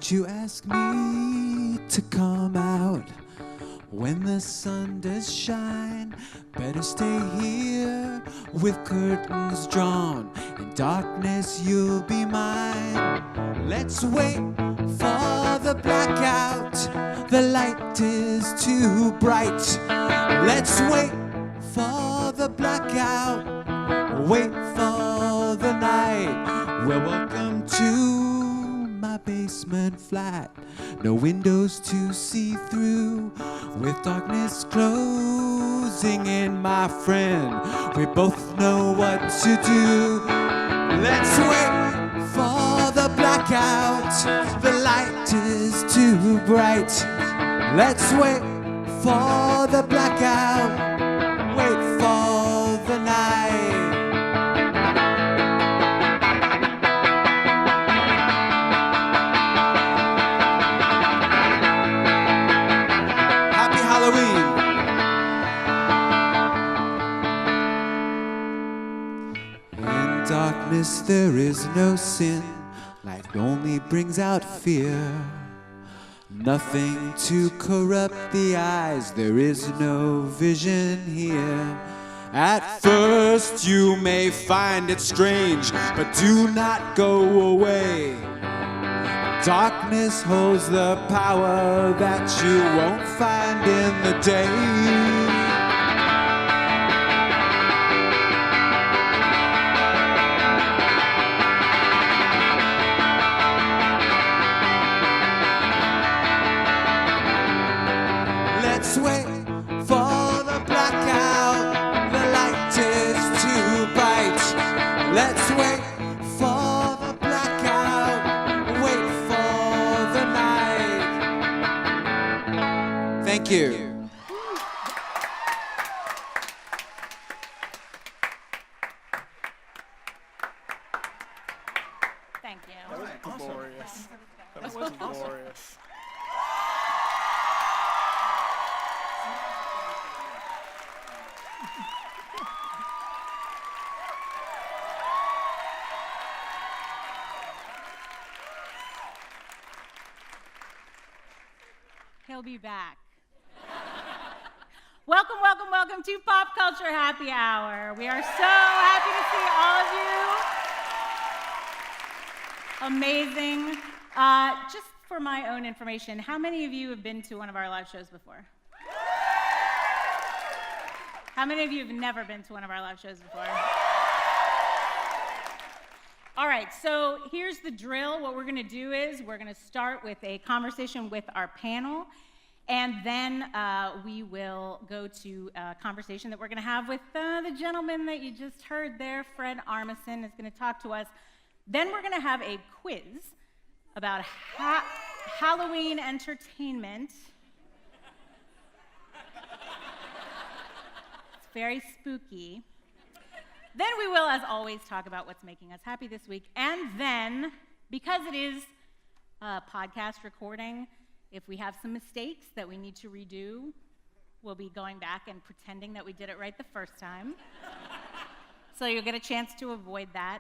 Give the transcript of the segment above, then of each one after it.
Don't you ask me to come out when the sun does shine. Better stay here with curtains drawn. In darkness you'll be mine. Let's wait for the blackout. The light is too bright. Let's wait for the blackout. Wait for the night. Well, welcome to my basement flat. No windows to see through. With darkness closing in, my friend, we both know what to do. Let's wait for the blackout. The light is too bright. Let's wait for the blackout. Wait for the night. Happy Halloween. In darkness there is no sin. Light only brings out fear. Nothing to corrupt the eyes. There is no vision here. At first you may find it strange, but do not go away. Darkness holds the power that you won't find in the day. Let's wait for the blackout. The light is too bright. Let's wait for the blackout. Wait for the night. Thank you. Thank you. That was glorious. That was glorious. He'll be back. Welcome, welcome, welcome to Pop Culture Happy Hour. We are so happy to see all of you. Amazing. Just for my own information, how many of you have been to one of our live shows before? How many of you have never been to one of our live shows before? All right, so here's the drill. What we're going to do is we're going to start with a conversation with our panel, and then we will go to a conversation that we're going to have with the gentleman that you just heard there. Fred Armisen is going to talk to us. Then we're going to have a quiz about Halloween entertainment. It's very spooky. Then we will, as always, talk about what's making us happy this week. And then, because it is a podcast recording, if we have some mistakes that we need to redo, we'll be going back and pretending that we did it right the first time. So you'll get a chance to avoid that.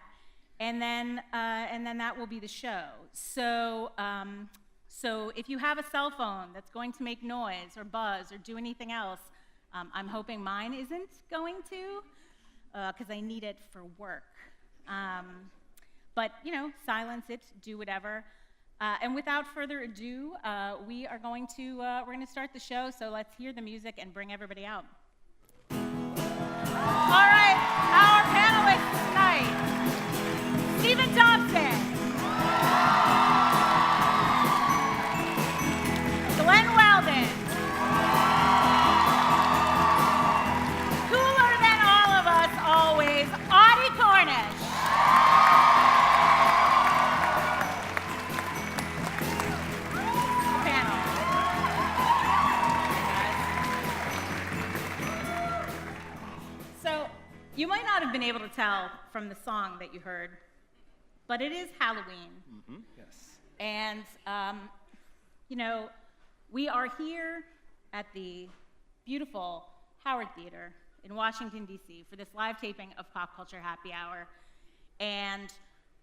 And then that will be the show. So if you have a cell phone that's going to make noise or buzz or do anything else, I'm hoping mine isn't going to, because I need it for work. But, silence it, do whatever. And without further ado, we're going to start the show, so let's hear the music and bring everybody out. All right, our panelists tonight, Stephen Thompson, Glen Weldon, cooler than all of us always, Audie Cornish. Panel. So, you might not have been able to tell from the song that you heard, but it is Halloween. Mm-hmm. Yes. And, we are here at the beautiful Howard Theater in Washington, D.C. for this live taping of Pop Culture Happy Hour. And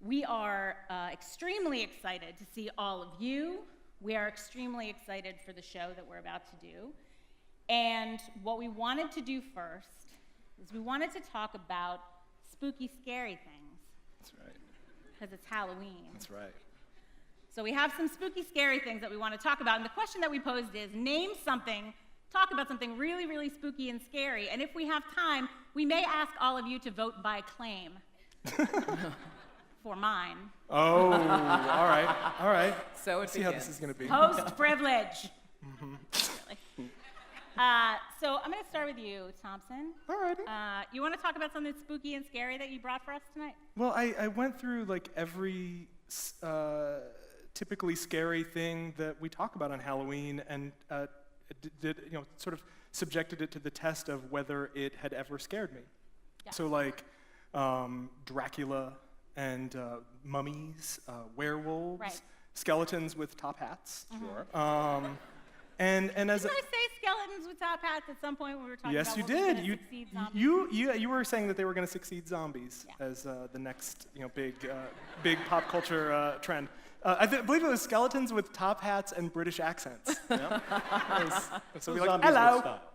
We are extremely excited to see all of you. We are extremely excited for the show that we're about to do. And what we wanted to do first is we wanted to talk about spooky, scary things. That's right. Because it's Halloween. That's right. So we have some spooky, scary things that we want to talk about. And the question that we posed is, name something, talk about something really, really spooky and scary. And if we have time, we may ask all of you to vote by claim for mine. Oh, all right. So Let's see how this is going to be. Host privilege. Really. So I'm going to start with you, Thompson. All righty. You want to talk about something spooky and scary that you brought for us tonight? Well, I went through like every typically scary thing that we talk about on Halloween, and did sort of subjected it to the test of whether it had ever scared me. Yeah. So like Dracula and mummies, werewolves, Right. skeletons with top hats. Sure. And as Didn't I say skeletons with top hats at some point when we were talking yes, about you what was did. gonna succeed zombies? You were saying that they were going to succeed zombies Yeah. as the next big pop culture trend. I believe it was skeletons with top hats and British accents. Yeah. So Those we like, zombies would hello. stop.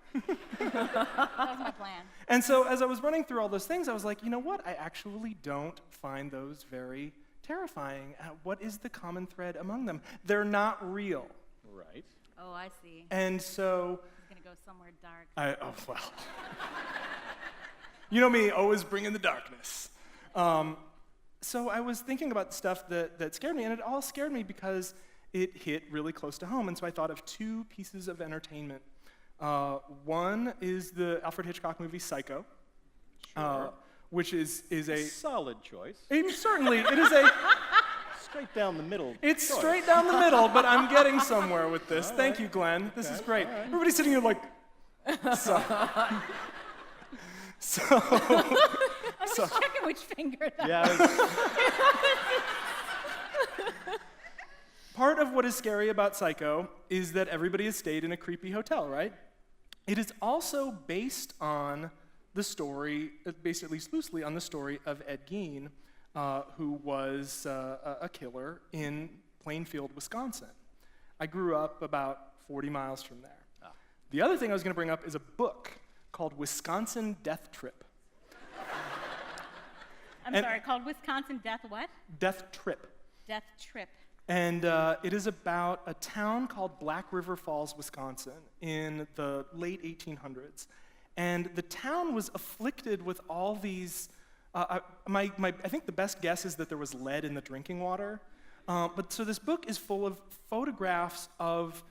That was my plan. And so as I was running through all those things, I was like, you know what? I actually don't find those very terrifying. What is the common thread among them? They're not real. Right. Oh, I see. And so It's going to go somewhere dark. well. You know me, always bringing the darkness. So I was thinking about stuff that scared me, and it all scared me because it hit really close to home. And so I thought of two pieces of entertainment. One is the Alfred Hitchcock movie Psycho, which is a Solid choice. it is a Straight down the middle. it's choice. straight down the middle, but I'm getting somewhere with this. Thank you, Glenn. This is great. Everybody's sitting here like so. I'm just checking which finger that Yeah. Part of what is scary about Psycho is that everybody has stayed in a creepy hotel, right? It is also based on the story, based at least loosely on the story of Ed Gein, who was a killer in Plainfield, Wisconsin. I grew up about 40 miles from there. The other thing I was going to bring up is a book called Wisconsin Death Trip. I'm And- sorry, called Wisconsin Death what? Death Trip. Death Trip. And it is about a town called Black River Falls, Wisconsin, in the late 1800s. And the town was afflicted with all these, I think the best guess is that there was lead in the drinking water. But so this book is full of photographs of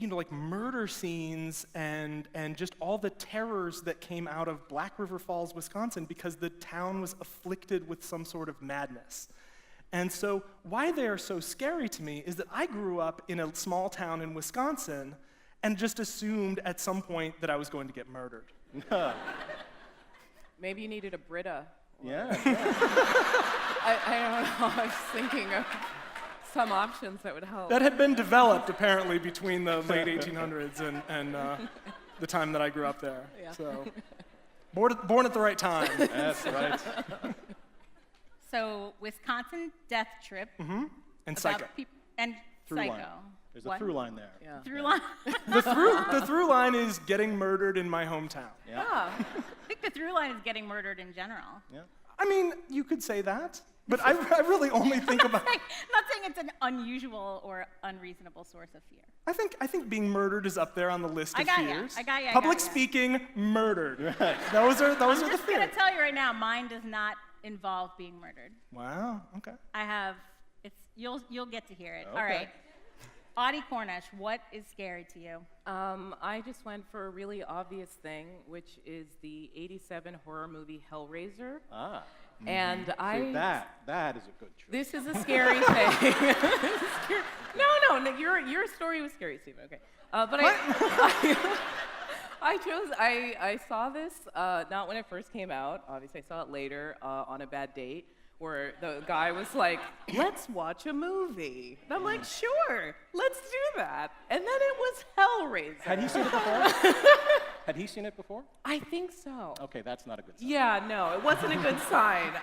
like murder scenes and just all the terrors that came out of Black River Falls, Wisconsin, because the town was afflicted with some sort of madness. And so why they are so scary to me is that I grew up in a small town in Wisconsin and just assumed at some point that I was going to get murdered. Maybe you needed a Brita. Yeah. I don't know. I was thinking of some options that would help. That had been developed apparently between the late 1800s and the time that I grew up there. Yeah. So born at the right time. That's right. So, Wisconsin Death Trip. And about Psycho. And Through Psycho. line. There's What? a through line there. Yeah. Through line. The through line is getting murdered in my hometown. Yeah. Ah, I think the through line is getting murdered in general. Yeah. I mean, you could say that, but I really only think about. I'm not saying it's an unusual or unreasonable source of fear. I think being murdered is up there on the list I of got ya, fears. I got ya, I Public got ya. speaking, murdered. Those are I'm the just going fears. to tell you right now, mine does not involve being murdered. Wow. Okay. I have, you'll get to hear it. All Okay. right. Audie Cornish, what is scary to you? I just went for a really obvious thing, which is the '87 horror movie Hellraiser. Ah. And See, that is a good choice. This is a scary thing. No, your story was scary, Steve. Okay, but I saw this not when it first came out. Obviously, I saw it later on a bad date where the guy was like, "Let's watch a movie." And I'm like, "Sure, let's do that." And then it was Hellraiser. Had you seen it before? Had he seen it before? I think so. Okay, that's not a good sign. Yeah, no, it wasn't a good sign.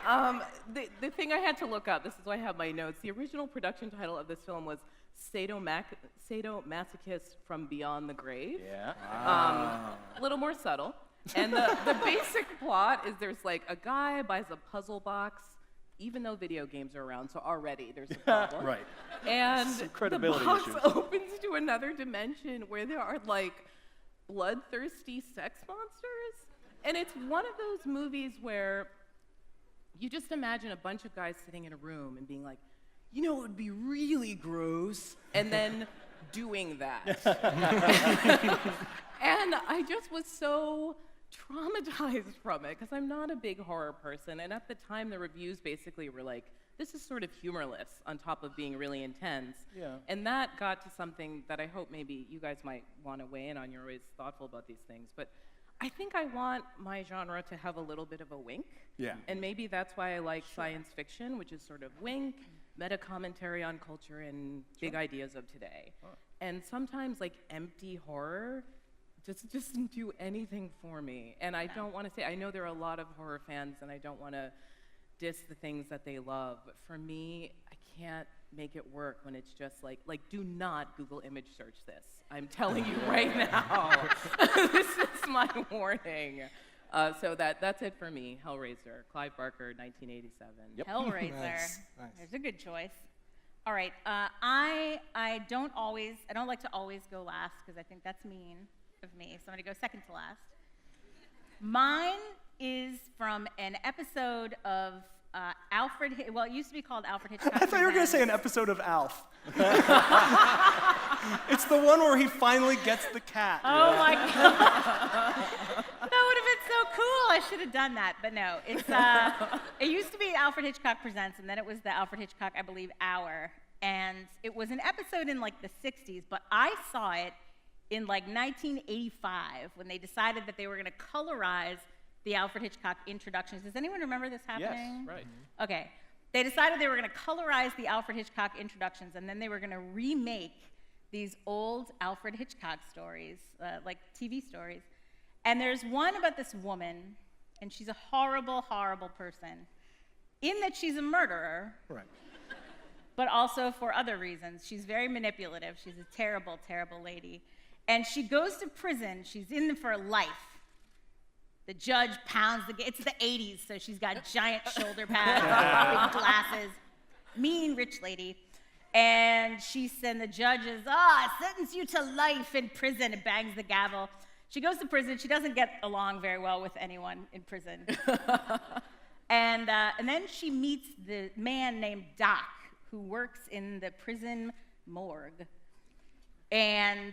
The thing I had to look up, this is why I have my notes, the original production title of this film was Sadomasochist from Beyond the Grave. Yeah. A little more subtle. And the basic plot is there's like a guy buys a puzzle box, even though video games are around, so already there's a problem. Right. And Some the credibility box issues. opens to another dimension where there are like bloodthirsty sex monsters. And it's one of those movies where you just imagine a bunch of guys sitting in a room and being like, you know, it would be really gross, and then doing that. And I just was so traumatized from it, because I'm not a big horror person, and at the time the reviews basically were like, this is sort of humorless on top of being really intense. Yeah. And that got to something that I hope maybe you guys might want to weigh in on. You're always thoughtful about these things, but I think I want my genre to have a little bit of a wink. Yeah. And maybe that's why I like science fiction, which is sort of wink, meta-commentary on culture and big ideas of today. And sometimes like empty horror just doesn't do anything for me. And I don't want to say, I know there are a lot of horror fans and I don't want to diss the things that they love, but for me, I can't make it work when it's just like do not Google image search this. I'm telling you right now. This is my warning. So that's it for me. Hellraiser, Clive Barker, 1987. Yep. Hellraiser. Nice. There's a good choice. All right. I don't like to always go last because I think that's mean of me. So I'm going to go second to last. Mine is from an episode of well, it used to be called Alfred Hitchcock. I thought you were going to say an episode of Alf. It's the one where he finally gets the cat. Oh my God. That would have been so cool. I should have done that, but no. It's it used to be Alfred Hitchcock Presents, and then it was the Alfred Hitchcock, I believe, Hour. And it was an episode in like the 60s, but I saw it in like 1985 when they decided that they were going to colorize the Alfred Hitchcock introductions. Does anyone remember this happening? Yes, right. Okay. They decided they were going to colorize the Alfred Hitchcock introductions, and then they were going to remake these old Alfred Hitchcock stories, like TV stories. And there's one about this woman, and she's a horrible, horrible person, in that she's a murderer, Right. but also for other reasons. She's very manipulative. She's a terrible, terrible lady. And she goes to prison. She's in for life. The judge pounds it's the 80s, so she's got giant shoulder pads, big glasses, mean rich lady. And the judge is, I sentence you to life in prison, and bangs the gavel. She goes to prison. She doesn't get along very well with anyone in prison. And then she meets the man named Doc, who works in the prison morgue. And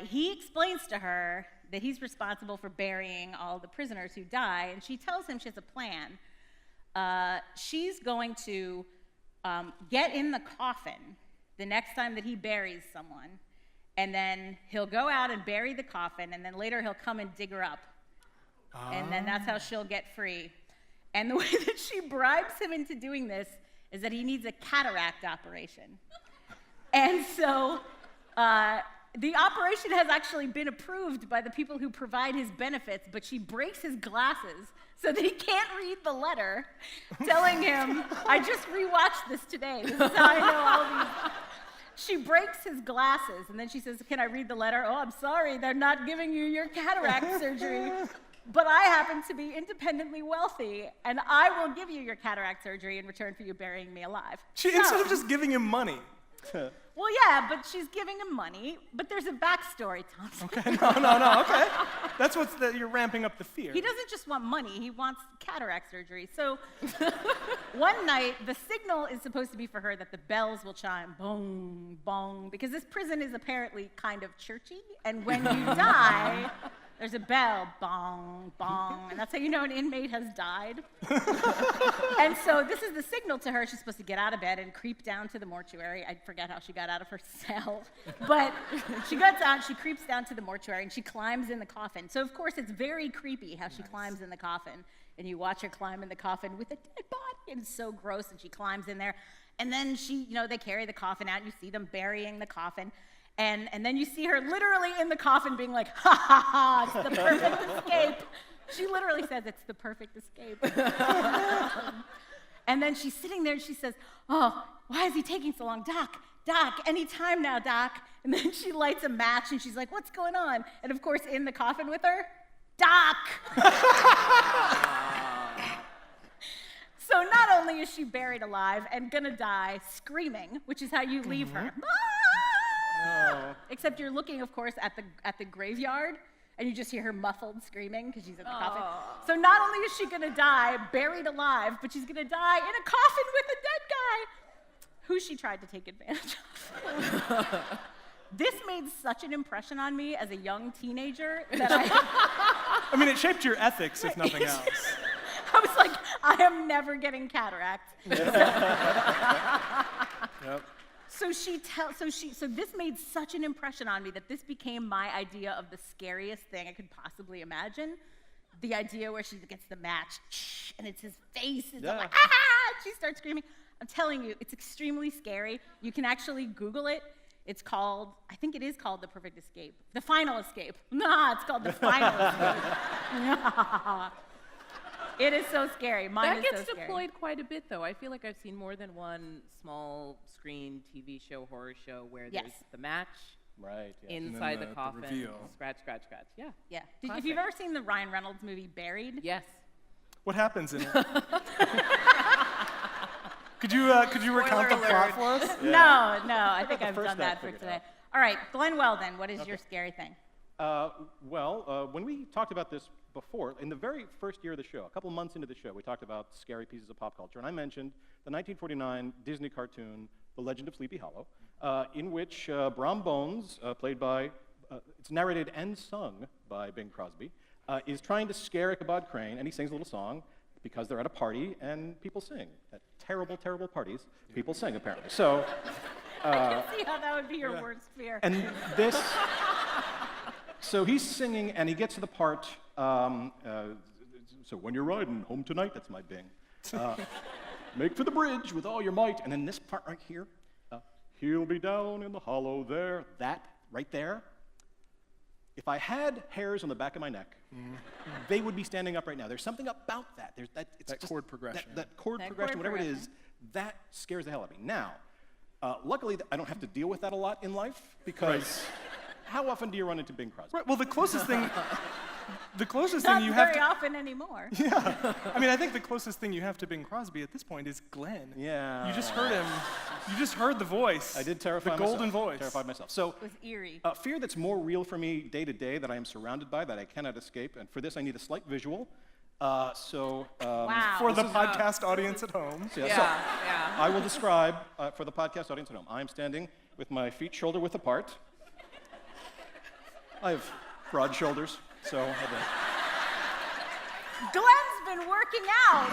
he explains to her that he's responsible for burying all the prisoners who die, and she tells him she has a plan. She's going to get in the coffin the next time that he buries someone, and then he'll go out and bury the coffin, and then later he'll come and dig her up. And then that's how she'll get free. And the way that she bribes him into doing this is that he needs a cataract operation. And so the operation has actually been approved by the people who provide his benefits, but she breaks his glasses so that he can't read the letter telling him, I just rewatched this today. This is how I know all these. She breaks his glasses, and then she says, can I read the letter? Oh, I'm sorry, they're not giving you your cataract surgery. But I happen to be independently wealthy, and I will give you your cataract surgery in return for you burying me alive. Instead of just giving him money. Well, yeah, but she's giving him money, but there's a backstory, Thompson. Okay, no, okay. That's you're ramping up the fear. He doesn't just want money, he wants cataract surgery. So one night, the signal is supposed to be for her that the bells will chime, bong, bong, because this prison is apparently kind of churchy, and when you die, there's a bell, bong, bong, and that's how you know an inmate has died. And so this is the signal to her. She's supposed to get out of bed and creep down to the mortuary. I forget how she got out of her cell. But she gets out, she creeps down to the mortuary, and she climbs in the coffin. So, of course, it's very creepy how she climbs in the coffin. And you watch her climb in the coffin with a dead body, and it's so gross, and she climbs in there. And then they carry the coffin out, and you see them burying the coffin. And then you see her literally in the coffin being like, ha ha ha, it's the perfect escape. She literally says it's the perfect escape. And then she's sitting there and she says, oh, why is he taking so long? Doc, any time now, Doc. And then she lights a match and she's like, what's going on? And of course, in the coffin with her, Doc. So not only is she buried alive and gonna die screaming, which is how you leave her. Ah! Except you're looking, of course, at the graveyard, and you just hear her muffled screaming because she's in the coffin. So not only is she gonna die buried alive, but she's gonna die in a coffin with a dead guy who she tried to take advantage of. This made such an impression on me as a young teenager that I mean, it shaped your ethics, if nothing else. I was like, I am never getting cataract. Yep. So this made such an impression on me that this became my idea of the scariest thing I could possibly imagine. The idea where she gets the match, and it's his face, and I'm like, ah! She starts screaming. I'm telling you, it's extremely scary. You can actually Google it. It's called, I think it is called The Perfect Escape. The Final Escape. Nah, it's called The Final Escape. It is so scary. Mine that is so gets scary. deployed quite a bit, though. I feel like I've seen more than one small screen TV show, horror show, where there's the match Right. Yeah. inside then the the coffin. reveal. Scratch, scratch, scratch. Yeah. Yeah. If Classic. you've ever seen the Ryan Reynolds movie Buried? Yes. What happens in it? Could you recount the plot for us? No, I think the I've first done that act for figured today. out. All right, Glen Weldon, what is your scary thing? When we talked about this before, in the very first year of the show, a couple months into the show, we talked about scary pieces of pop culture, and I mentioned the 1949 Disney cartoon, The Legend of Sleepy Hollow, in which Brom Bones, played by, it's narrated and sung by Bing Crosby, is trying to scare Ichabod Crane, and he sings a little song because they're at a party and people sing. At terrible, terrible parties, people sing, apparently. So, I can see how that would be your worst fear. and this, so he's singing, and he gets to the part, so when you're riding home tonight, that's my Bing, make for the bridge with all your might, and then this part right here, he'll be down in the hollow there, that right there. If I had hairs on the back of my neck, they would be standing up right now. There's something about that. There's that, it's That just chord progression. That chord progression, whatever it is, that scares the hell out of me. Now, luckily, I don't have to deal with that a lot in life, because how often do you run into Bing Crosby? Right. Well, the closest thing Not you have very to, often anymore. I mean, I think the closest thing you have to Bing Crosby at this point is Glen. Yeah. You just heard him. You just heard the voice. I did terrify the myself. golden voice. Terrified myself. So, It was eerie. fear that's more real for me day to day, that I am surrounded by, that I cannot escape, and for this I need a slight visual. Wow. For the podcast audience at home. So, I will describe for the podcast audience at home. I'm standing with my feet shoulder width apart. I have broad shoulders, so Glen's been working out.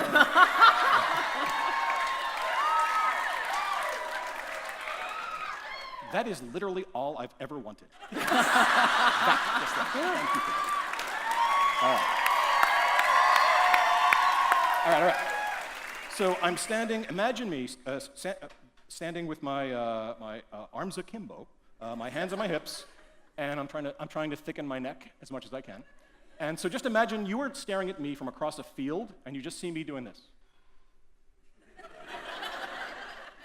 that is literally all I've ever wanted. Just that. Thank you for that. All right. So I'm standing, imagine me standing with my arms akimbo, my hands on my hips, and I'm trying to thicken my neck as much as I can. And so just imagine you were staring at me from across a field, and you just see me doing this.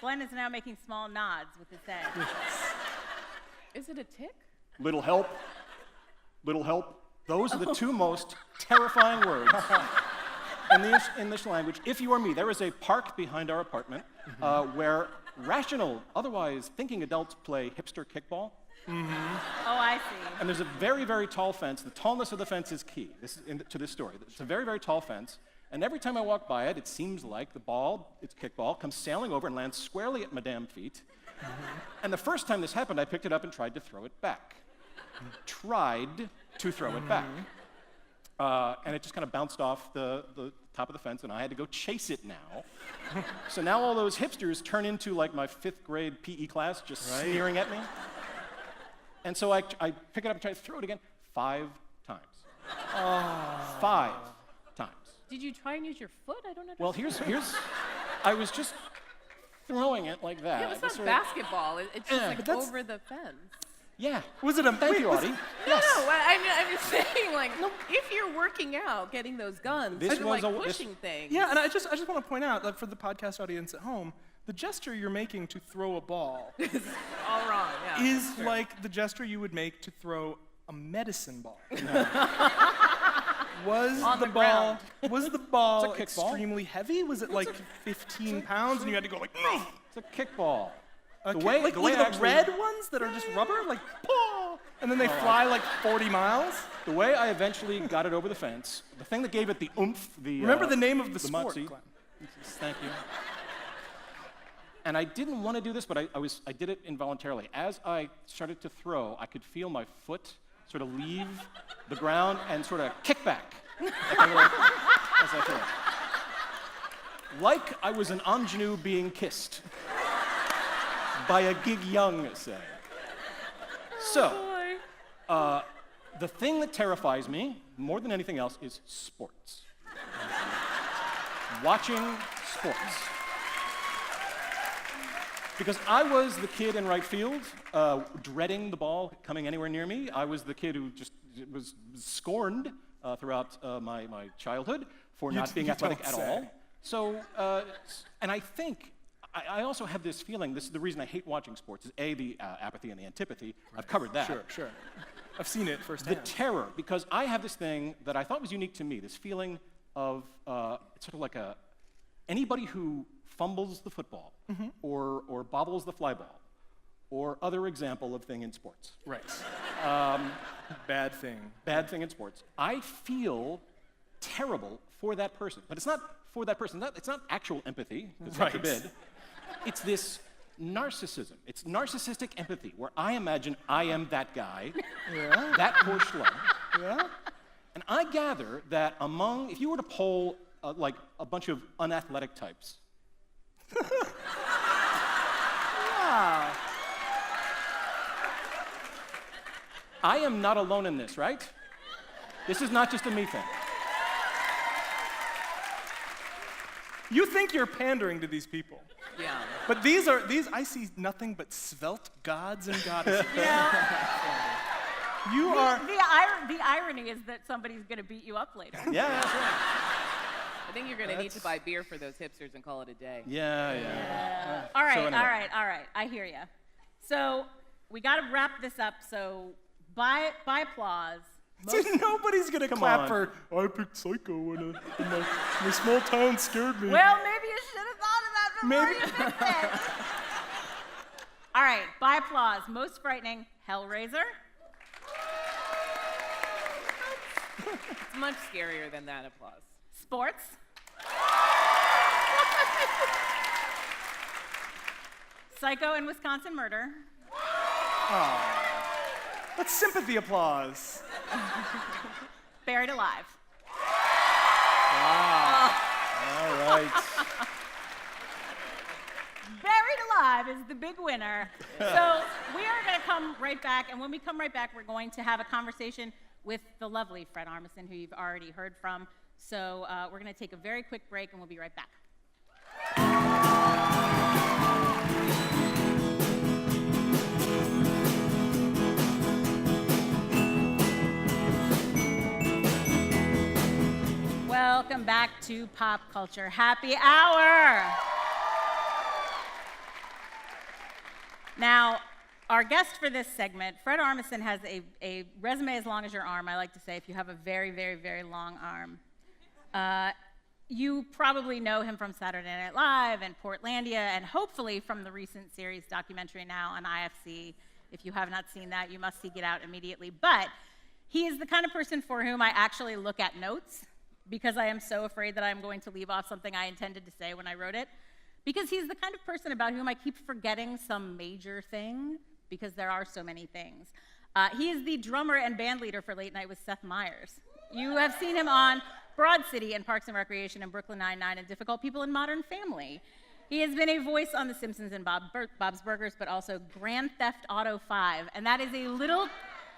Glen is now making small nods with his head. Is it a tick? Little help, little help. Those are the two most terrifying words in the English language. If you are me, there is a park behind our apartment where rational, otherwise thinking adults play hipster kickball. Oh, I see. And there's a very, very tall fence. The tallness of the fence is key to this story. It's a very, very tall fence. And every time I walk by it, it seems like the ball, it's kickball, comes sailing over and lands squarely at my damn feet. And the first time this happened, I picked it up and tried to throw it back. And it just kind of bounced off the top of the fence, and I had to go chase it now. So now all those hipsters turn into like my 5th grade PE class, just sneering at me. And so I pick it up and try to throw it again 5 times. 5 times. Did you try and use your foot? I don't know. Well, here's I was just throwing it like that. Yeah, it's This not sort of- basketball. It's just like but that's- over the fence. Yeah. Was it a... Thank you, Audie. Yes. No, I'm just saying, like, if you're working out, getting those guns, This you're was like a- this- pushing things. Yeah, and I just want to point out that for the podcast audience at home, the gesture you're making to throw a ball All wrong, yeah. is like the gesture you would make to throw a medicine ball. Was On the the ball It's a kickball. extremely heavy? Was it like 15 pounds and you had to go like, "Ugh." It's a kickball. Like way the actually- red ones that are just rubber, like, "Paw," and then they fly like 40 miles. The way I eventually got it over the fence, the thing that gave it the oomph, Remember the name of the sport, mutsy. Glenn. Thank you. And I didn't want to do this, but I did it involuntarily. As I started to throw, I could feel my foot sort of leave the ground and sort of kick back as I threw. Like I was an ingenue being kissed by a gig young, say. So, the thing that terrifies me more than anything else is sports. Watching sports. Because I was the kid in right field, dreading the ball coming anywhere near me. I was the kid who just was scorned throughout my childhood for not being athletic at all. So, and I think, I also have this feeling, this is the reason I hate watching sports, is A, the apathy and the antipathy. I've covered that. Sure. I've seen it The firsthand. terror, because I have this thing that I thought was unique to me, this feeling of, it's sort of like anybody who fumbles the football, or bobbles the fly ball, or other example of thing in sports. Right. Bad thing. Bad thing in sports. I feel terrible for that person, but it's not for that person. It's not actual empathy, because God Right. forbid. It's this narcissism. It's narcissistic empathy, where I imagine I am that guy, Yeah. that poor schlub. Yeah. And I gather that if you were to poll like a bunch of unathletic types, Yeah. I am not alone in this, right? This is not just a me thing. You think you're pandering to these people. Yeah. But I see nothing but svelte gods and goddesses. You are, The irony is that somebody's going to beat you up later. Yeah, that's right. I think you're going to need to buy beer for those hipsters and call it a day. Yeah. All right, So anyway. all right. I hear you. So we got to wrap this up. So by applause. nobody's gonna Come clap on. for, I picked Psycho and my small town scared me. Well, maybe you should have thought of that before Maybe- you picked it. All right, by applause. Most frightening, Hellraiser. It's much scarier than that applause. Sports. Psycho and Wisconsin Murder. That's sympathy applause. Buried Alive. All right. Buried Alive is the big winner. So we are going to come right back, and when we come right back, we're going to have a conversation with the lovely Fred Armisen, who you've already heard from. So we're going to take a very quick break, and we'll be right back. Welcome back to Pop Culture Happy Hour. Now, our guest for this segment, Fred Armisen, has a resume as long as your arm, I like to say, if you have a very, very, very long arm. You probably know him from Saturday Night Live and Portlandia, and hopefully from the recent series documentary now on IFC. If you have not seen that, you must seek it out immediately. But he is the kind of person for whom I actually look at notes, because I am so afraid that I'm going to leave off something I intended to say when I wrote it. Because he's the kind of person about whom I keep forgetting some major thing, because there are so many things. He is the drummer and band leader for Late Night with Seth Meyers. You have seen him on Broad City and Parks and Recreation and Brooklyn Nine-Nine and Difficult People in Modern Family. He has been a voice on The Simpsons and Bob's Burgers, but also Grand Theft Auto 5. And that is a little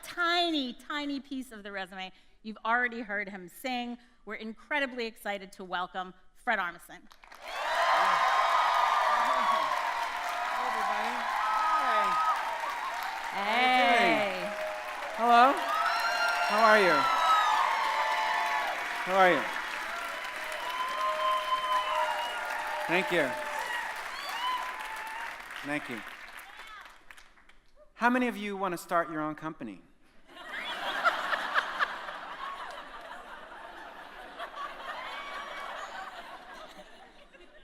tiny, tiny piece of the resume. You've already heard him sing. We're incredibly excited to welcome Fred Armisen. Hey, everybody. Hi. Hey. are you? How are you? Thank you. Thank you. How many of you want to start your own company?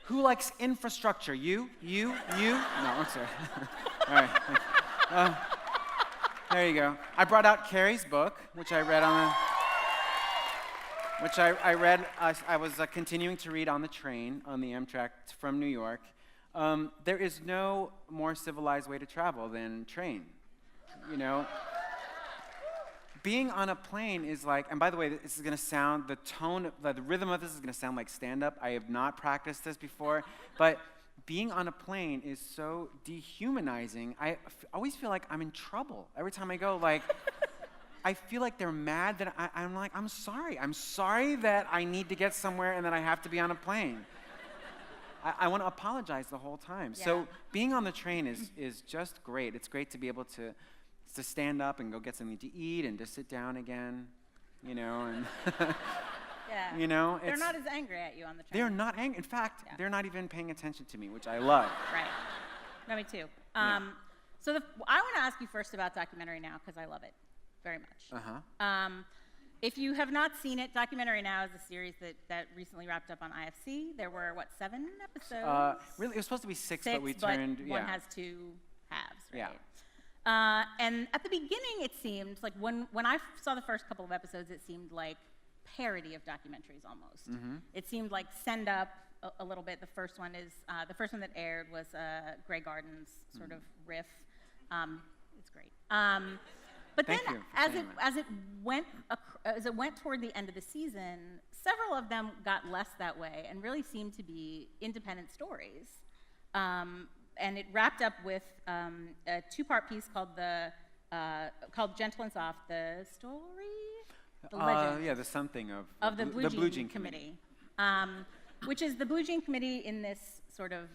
Who likes infrastructure? You? No, I'm sorry. All right. There you go. I brought out Carrie's book, which I read on the... Which I read, I was continuing to read on the train, on the Amtrak from New York. There is no more civilized way to travel than train, you know? Being on a plane is like, and by the way, this is gonna sound, the rhythm of this is gonna sound like stand-up. I have not practiced this before, but being on a plane is so dehumanizing. I always feel like I'm in trouble. Every time I go, like, I feel like they're mad that I'm like, I'm sorry that I need to get somewhere and that I have to be on a plane. I want to apologize the whole time. Yeah. So being on the train is just great. It's great to be able to stand up and go get something to eat and to sit down again, you know, and Yeah. you know, They're not as angry at you on the train. they're not angry. In fact, Yeah. they're not even paying attention to me, which I love. Right. No, me too. Yeah. So I want to ask you first about Documentary Now, because I love it very much. Uh-huh. If you have not seen it, Documentary Now is a series that recently wrapped up on IFC. There were, 7 episodes? Really, it was supposed to be 6, but 6, we turned, one yeah. has 2 halves, right? Yeah. And at the beginning, it seemed like when I saw the first couple of episodes, it seemed like parody of documentaries almost. Mm-hmm. It seemed like send up a little bit. The first one that aired was Grey Gardens sort of riff. It's great. But Thank then you for saying that. as it went toward the end of the season, several of them got less that way and really seemed to be independent stories. And it wrapped up with a 2-part piece called Gentle and Soft, the story, the legend Yeah, the something of the Blue Jean Committee. Which is the Blue Jean Committee in this sort of,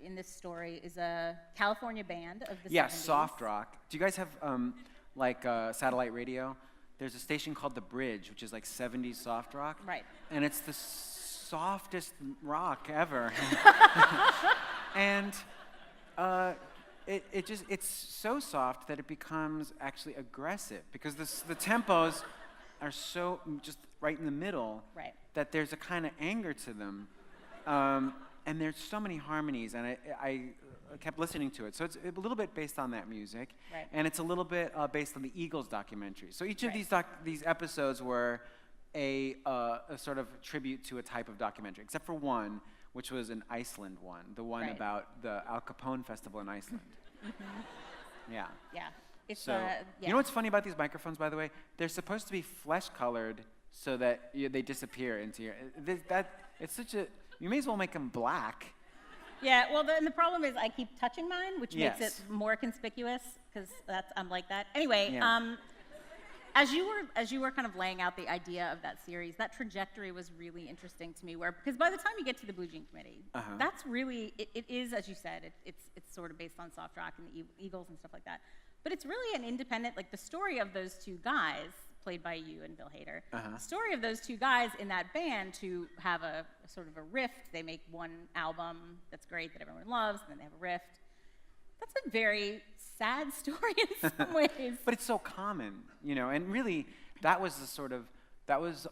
in this story is a California band of the 70s. Soft rock. Do you guys have satellite radio? There's a station called The Bridge, which is like 70s soft rock. Right. And it's the softest rock ever. And it's so soft that it becomes actually aggressive because the tempos are so just right in the middle. Right. That there's a kind of anger to them. And there's so many harmonies, and I kept listening to it. So it's a little bit based on that music, Right. and it's a little bit based on the Eagles documentary. So each of Right. these episodes were a sort of tribute to a type of documentary, except for one, which was an Iceland one, the one Right. about the Al Capone Festival in Iceland. Yeah. Yeah. It's, So you know what's funny about these microphones, by the way? They're supposed to be flesh-colored so that they disappear into your. It's such a. You may as well make them black. Yeah, well, the problem is I keep touching mine, which makes Yes. it more conspicuous, because I'm like that. Anyway, Yeah. as you were kind of laying out the idea of that series, that trajectory was really interesting to me, because by the time you get to the Blue Jean Committee, that's really, it is, as you said, it's sort of based on soft rock and the Eagles and stuff like that. But it's really an independent, like the story of those 2 guys, played by you and Bill Hader, the story of those 2 guys in that band to have a sort of a rift. They make one album that's great that everyone loves, and then they have a rift. That's a very sad story in some ways. But it's so common, you know, and really that was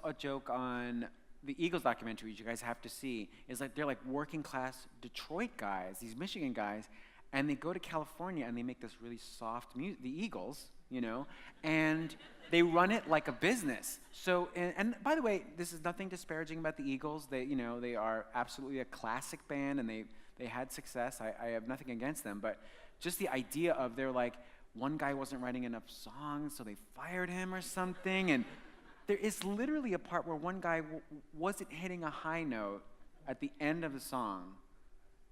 a joke on the Eagles documentary, which you guys have to see, is like they're like working class Detroit guys, these Michigan guys, and they go to California and they make this really soft music, the Eagles, you know, and they run it like a business. So, and by the way, this is nothing disparaging about the Eagles. They are absolutely a classic band, and they had success. I have nothing against them, but just the idea of they're like, one guy wasn't writing enough songs, so they fired him or something, and there is literally a part where one guy wasn't hitting a high note at the end of the song,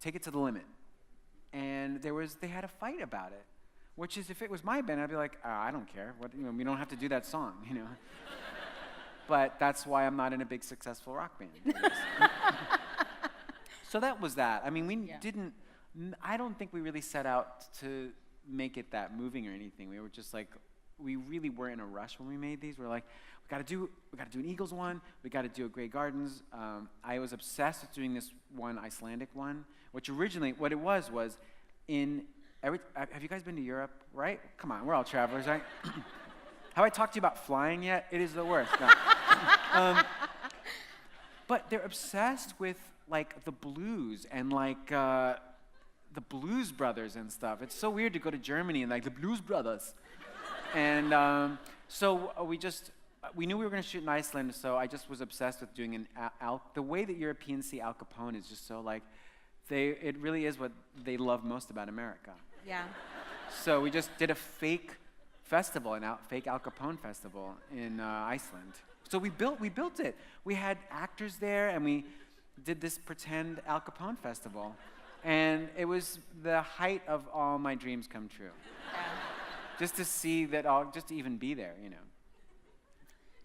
Take It to the Limit, and they had a fight about it. Which is, if it was my band, I'd be like, I don't care. We don't have to do that song, you know. But that's why I'm not in a big successful rock band. So that was that. I mean, I don't think we really set out to make it that moving or anything. We were just like, we really were in a rush when we made these. We're like, we gotta do an Eagles one. We gotta do a Grey Gardens. I was obsessed with doing this one Icelandic one, which originally what it was in every. Have you guys been to Europe? Right? Come on, we're all travelers, right? Have I talked to you about flying yet? It is the worst. No. But they're obsessed with like the blues and like the Blues Brothers and stuff. It's so weird to go to Germany and like the Blues Brothers. And so we knew we were going to shoot in Iceland, so I just was obsessed with doing the way that Europeans see Al Capone is just so like, it really is what they love most about America. Yeah. So we just did a fake festival, fake Al Capone festival in Iceland. So we built it. We had actors there, and we did this pretend Al Capone festival. And it was the height of all my dreams come true. Yeah. Just to see that just to even be there, you know.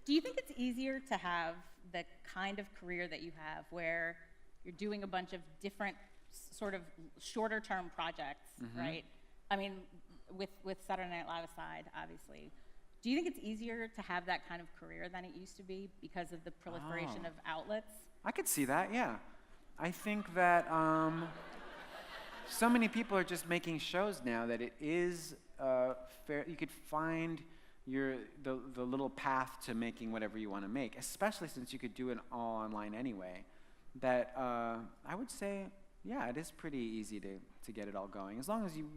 Do you think it's easier to have the kind of career that you have where you're doing a bunch of different sort of shorter term projects, right? I mean, with Saturday Night Live aside, obviously. Do you think it's easier to have that kind of career than it used to be because of the proliferation of outlets? I could see that, yeah. I think that so many people are just making shows now that it is fair. You could find the little path to making whatever you want to make, especially since you could do it all online anyway. That I would say, yeah, it is pretty easy to get it all going, as long as you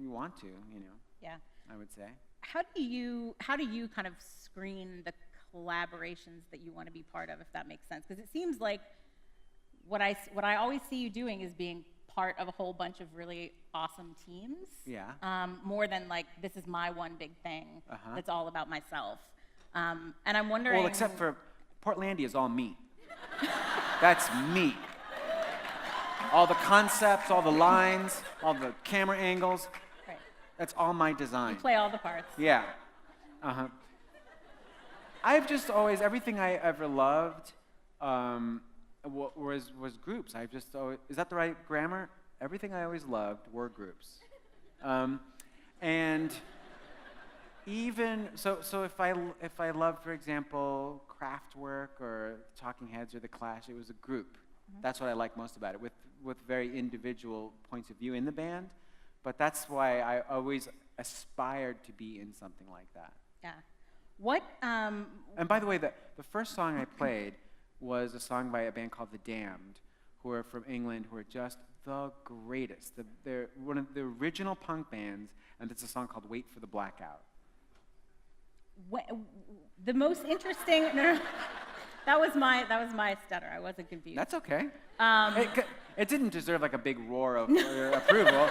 want to, you know. Yeah. I would say. How do you kind of screen the collaborations that you want to be part of, if that makes sense? Because it seems like what I always see you doing is being part of a whole bunch of really awesome teams. Yeah. More than like, this is my one big thing that's all about myself. And I'm wondering. Well, except for Portlandia is all me. That's me. All the concepts, all the lines, all the camera angles. Right. That's all my design. You play all the parts. Yeah. I've just always, everything I ever loved was groups. I've just always, is that the right grammar? Everything I always loved were groups. And even, so if I loved, for example, Kraftwerk or Talking Heads or The Clash, it was a group. That's what I like most about it, with very individual points of view in the band. But that's why I always aspired to be in something like that. Yeah. What? And by the way, the first song I played was a song by a band called The Damned, who are from England, who are just the greatest. They're one of the original punk bands, and it's a song called Wait for the Blackout. The most interesting. No. That was my stutter. I wasn't confused. That's okay. It didn't deserve like a big roar of approval.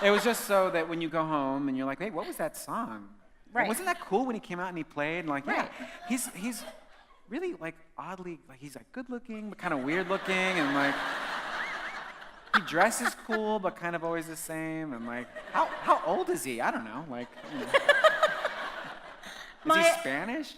It was just so that when you go home and you're like, hey, what was that song? Right. Wasn't that cool when he came out and he played? And like, yeah, Right. he's really like oddly, like he's like good looking but kind of weird looking, and like he dresses cool but kind of always the same, and like how old is he? I don't know. Like, you know. Is he Spanish?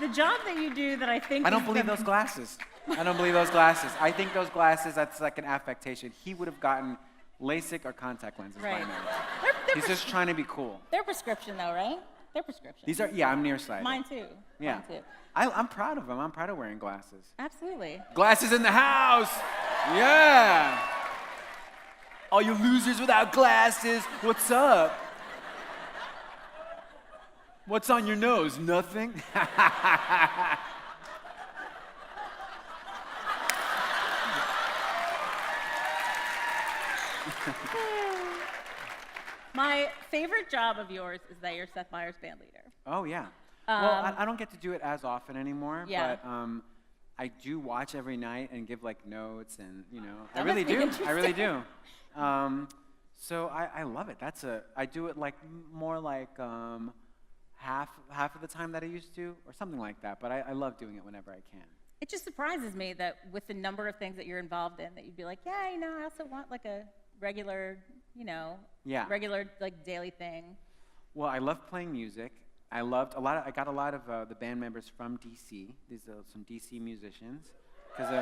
The job that you do that I think I don't believe those glasses. I don't believe those glasses. I think those glasses, that's like an affectation. He would have gotten LASIK or contact lenses by Right. now. He's just trying to be cool. They're prescription though, right? They're prescription. These are, yeah, I'm nearsighted. Mine too. Yeah. Mine too. I'm proud of them. I'm proud of wearing glasses. Absolutely. Glasses in the house! Yeah! All you losers without glasses, what's up? What's on your nose? Nothing? My favorite job of yours is that you're Seth Meyers' band leader. Oh, yeah. Well, I don't get to do it as often anymore, Yeah. but I do watch every night and give like notes, and you know, I That really must be do. I really do. interesting. So I love it. I do it like more like half of the time that I used to, or something like that. But I love doing it whenever I can. It just surprises me that with the number of things that you're involved in, that you'd be like, yeah, you know, I also want like a regular, you know, Yeah. regular like daily thing. Well, I love playing music. I got a lot of the band members from DC. These are some DC musicians, because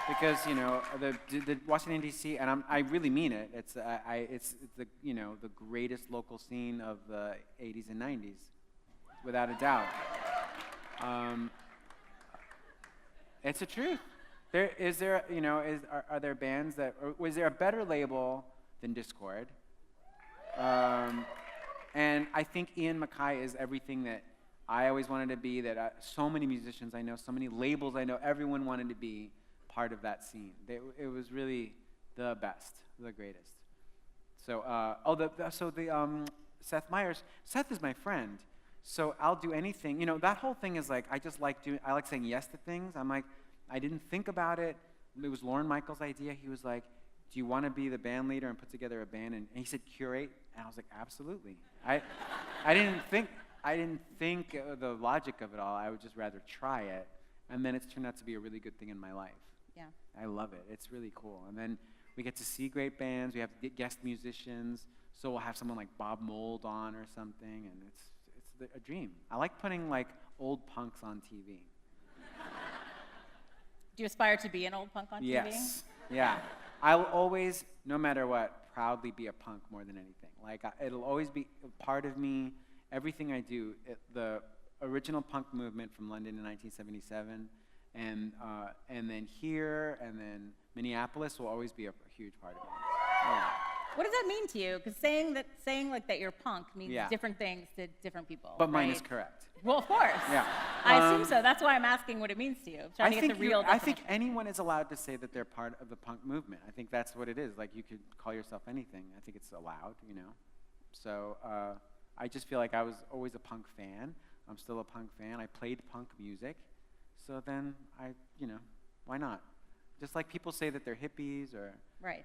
because the Washington D.C. and I really mean it. It's the the greatest local scene of the 80s and 90s, without a doubt. It's the truth. Are there bands that, or was there a better label than Discord? And I think Ian MacKaye is everything that I always wanted to be, that so many musicians I know, so many labels I know, everyone wanted to be part of that scene. It was really the best, the greatest. So, Seth Meyers, Seth is my friend, so I'll do anything. That whole thing is like, I like saying yes to things. I'm like, I didn't think about it. It was Lorne Michaels' idea. He was like, do you want to be the band leader and put together a band? And he said, curate. And I was like, absolutely. I didn't think the logic of it all. I would just rather try it. And then it's turned out to be a really good thing in my life. Yeah. I love it. It's really cool. And then we get to see great bands. We have guest musicians. So we'll have someone like Bob Mould on or something. And it's a dream. I like putting like old punks on TV. Do you aspire to be an old punk on TV? Yes. Yeah. I'll always, no matter what, proudly be a punk more than anything. Like, it'll always be a part of me. Everything I do, the original punk movement from London in 1977, and then here, and then Minneapolis will always be a huge part of me. Yeah. What does that mean to you? Because saying that you're punk means Yeah. different things to different people. But mine right? is correct. Well, of course. Yeah. I assume so. That's why I'm asking what it means to you. I'm trying to get the real I think definition. anyone is allowed to say that they're part of the punk movement. I think that's what it is. Like, you could call yourself anything. I think it's allowed, So I just feel like I was always a punk fan. I'm still a punk fan. I played punk music. So then why not? Just like people say that they're hippies or... Right.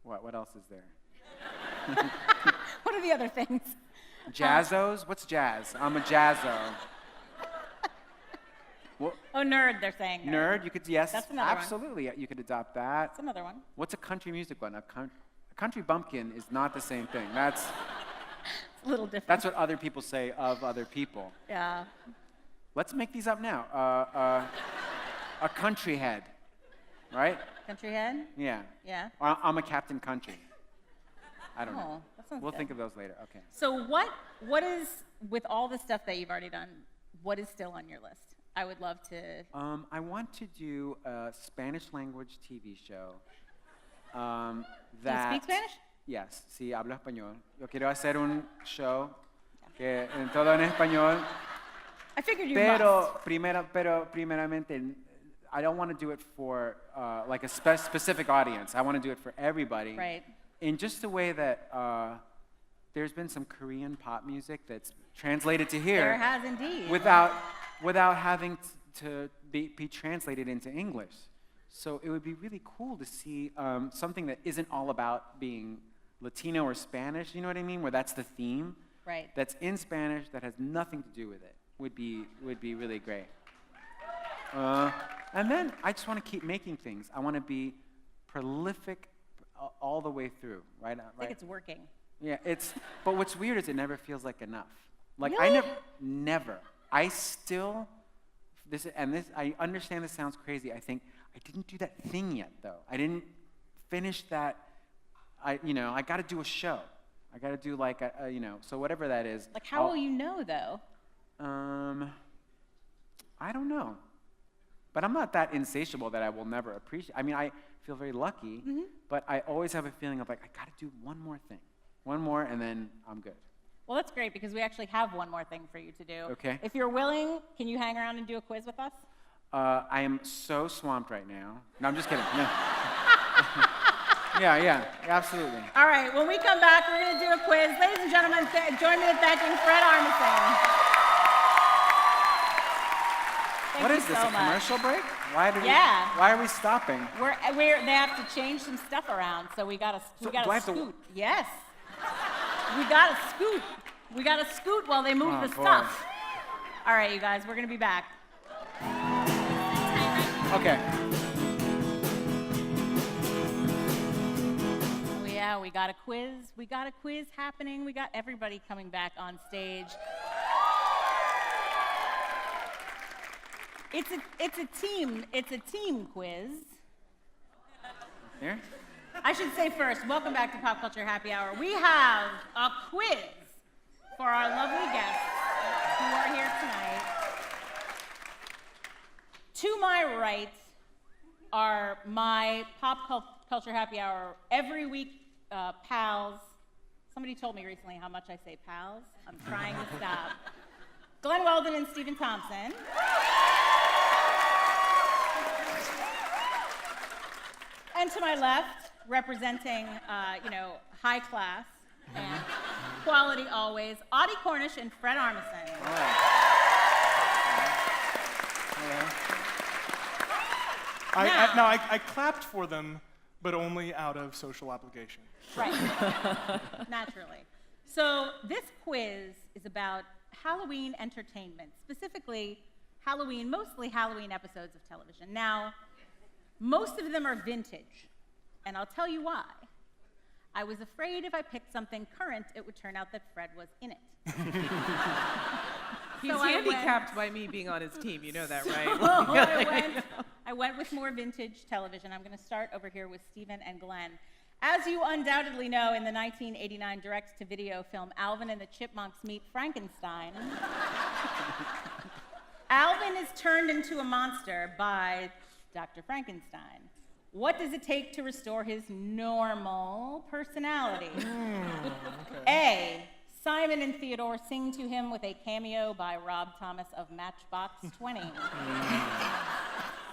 What else is there? What are the other things? Jazzos? What's jazz? I'm a jazzo. Oh, nerd, they're saying. Nerd? You could, yes, That's another one. absolutely. You could adopt that. That's another one. What's a country music one? A country bumpkin is not the same thing. That's It's a little different. what other people say of other people. Yeah. Let's make these up now. A country head, right? Country head? Yeah. Yeah. Or I'm a Captain Country. I don't know. Oh, that sounds We'll good. think of those later. Okay. So what is, with all the stuff that you've already done, what is still on your list? I would love to. I want to do a Spanish language TV show. Do you speak Spanish? Yes, sí, hablo español. Yo quiero hacer un show que en todo en español. I figured you Pero must. primeramente, I don't want to do it for like a specific audience. I want to do it for everybody. Right. In just the way that there's been some Korean pop music that's translated to here. There has indeed. Without having to be translated into English. So it would be really cool to see something that isn't all about being Latino or Spanish, you know what I mean? Where that's the theme. Right. That's in Spanish that has nothing to do with it. Would be really great. And then I just want to keep making things. I want to be prolific all the way through, right? I think it's working. Yeah, but what's weird is it never feels like enough. Like Really? I never. I still, I understand this sounds crazy. I think I didn't do that thing yet, though. I didn't finish that. I got to do a show. I got to do like so whatever that is. Like, how will you know, though? I don't know. But I'm not that insatiable that I will never appreciate. I mean, I feel very lucky, but I always have a feeling of like, I got to do one more thing. One more, and then I'm good. Well, that's great, because we actually have one more thing for you to do. Okay. If you're willing, can you hang around and do a quiz with us? I am so swamped right now. No, I'm just kidding. No. Yeah, absolutely. All right, when we come back, we're going to do a quiz. Ladies and gentlemen, join me in thanking Fred Armisen. What is this, so a much. commercial break? Why are we stopping? They have to change some stuff around, so we got to do I have to- scoot. Yes. We got to scoot. We got to scoot while they move Oh, the boy. stuff. All right, you guys, we're going to be back. Okay. Oh, yeah, we got a quiz. We got a quiz happening. We got everybody coming back on stage. It's a team quiz. Here? I should say first, welcome back to Pop Culture Happy Hour. We have a quiz for our lovely guests who are here tonight. To my right are my Pop Culture Happy Hour every week pals. Somebody told me recently how much I say pals. I'm trying to stop. Glen Weldon and Stephen Thompson. And to my left, representing, high class and quality always, Audie Cornish and Fred Armisen. I clapped for them, but only out of social obligation. Right, naturally. So this quiz is about Halloween entertainment, specifically mostly Halloween episodes of television. Now, most of them are vintage, and I'll tell you why. I was afraid if I picked something current, it would turn out that Fred was in it. He's So handicapped by me being on his team, you know that, right? I went with more vintage television. I'm going to start over here with Stephen and Glen. As you undoubtedly know, in the 1989 direct-to-video film Alvin and the Chipmunks Meet Frankenstein, Alvin is turned into a monster by Dr. Frankenstein. What does it take to restore his normal personality? A, Simon and Theodore sing to him with a cameo by Rob Thomas of Matchbox 20.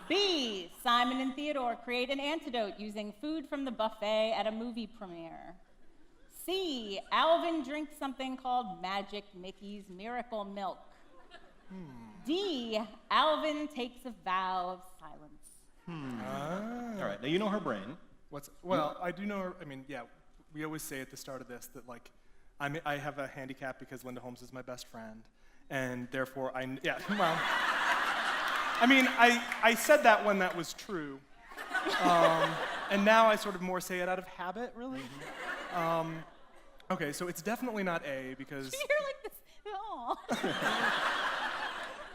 B, Simon and Theodore create an antidote using food from the buffet at a movie premiere. C, Alvin drinks something called Magic Mickey's Miracle Milk. D, Alvin takes a vow of silence. All right, now you know her brain. I do know her. We always say at the start of this that, I have a handicap because Linda Holmes is my best friend, and therefore I said that when that was true, and now I sort of more say it out of habit, really. Okay, so it's definitely not A because You're like this. Oh.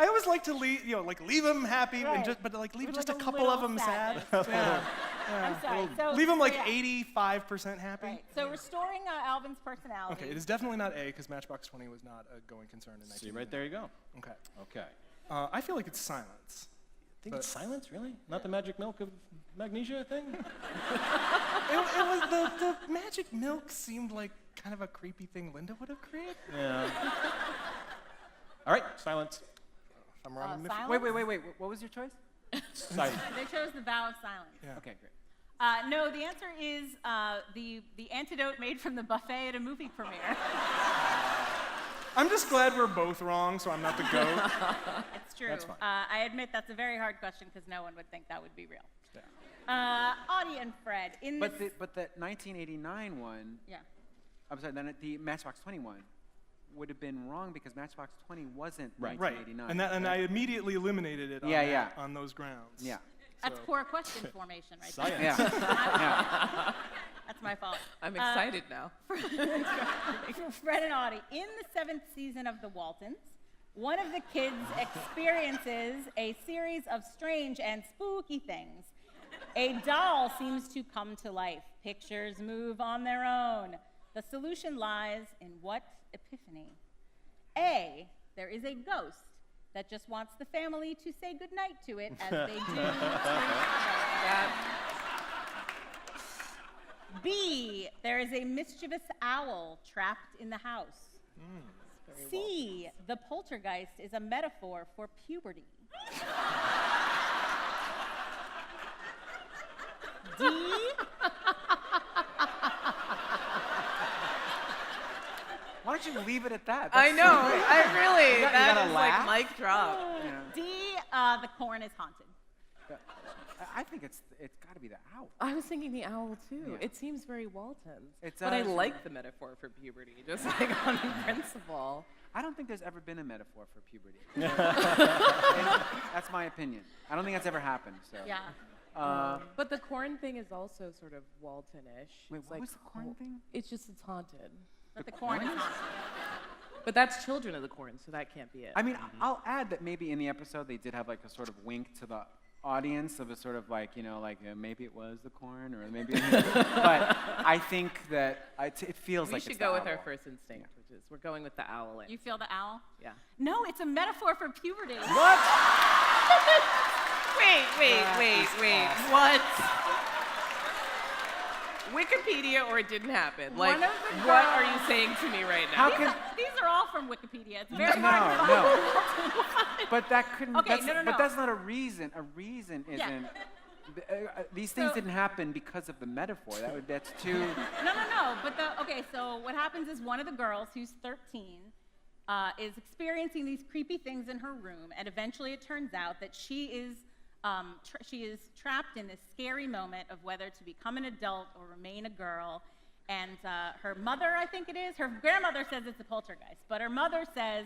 I always like to leave them happy, Right. leave With just a a couple little of them sad. sadness. I'm sorry. So, Leave them 85% 85% happy. Right. So restoring Alvin's personality. Okay, it is definitely not A because Matchbox 20 was not a going concern in 1989. See, right there you go. Okay. Okay. I feel like it's silence. Think it's silence, really? Not the magic milk of magnesia thing? It was the magic milk seemed like kind of a creepy thing Linda would have created. Yeah. All right, silence. I'm wrong. Silence? Wait. What was your choice? Silence. They chose the vow of silence. Yeah. Okay, great. No, the answer is the antidote made from the buffet at a movie premiere. I'm just glad we're both wrong, so I'm not the goat. It's true. That's fine. I admit that's a very hard question because no one would think that would be real. Yeah. Audie and Fred, in this... But the 1989 one, Yeah. I'm sorry, then the Matchbox 21 would have been wrong because Matchbox 20 wasn't Right. 1989. And I immediately eliminated it on those grounds. Yeah. That's So- poor question formation right there. Science. Yeah. That's my fault. I'm excited now. Fred and Audie, in the 7th season of The Waltons, one of the kids experiences a series of strange and spooky things. A doll seems to come to life. Pictures move on their own. The solution lies in what epiphany? A, there is a ghost that just wants the family to say goodnight to it as they do to each other. B, there is a mischievous owl trapped in the house. C, the poltergeist is a metaphor for puberty. D, Why don't you leave it at that? I know, I really, You that gotta is laugh? like mic drop. D, the corn is haunted. I think it's got to be the owl. I was thinking the owl too. Yeah. It seems very Waltons. It's, but I uh, like the metaphor for puberty, just like on principle. I don't think there's ever been a metaphor for puberty. That's my opinion. I don't think that's ever happened. So. Yeah. But the corn thing is also sort of Walton-ish. Wait, It's what like was the corn thing? It's haunted. That the corn is haunted. But that's Children of the Corn, so that can't be it. I mean, I'll add that maybe in the episode they did have like a sort of wink to the audience of a sort of like, maybe it was the corn or maybe, but I think that it feels we like should it's go the with our owl. first instinct, which is we're going with the owl. You feel the owl? Yeah. No, it's a metaphor for puberty. What? Wait. What? Wikipedia or it didn't happen? Like, One of the what are girls- you saying to me right now? How These, can- these are all from Wikipedia. It's very No, hard to find. no. But that couldn't. Okay, that's, no. But that's not a reason. A reason Yeah. isn't. These things So- didn't happen because of the metaphor. That's too. No. Okay, so what happens is one of the girls, who's 13, is experiencing these creepy things in her room, and eventually it turns out that she is trapped in this scary moment of whether to become an adult or remain a girl. And her mother, I think it is, her grandmother says it's a poltergeist, but her mother says,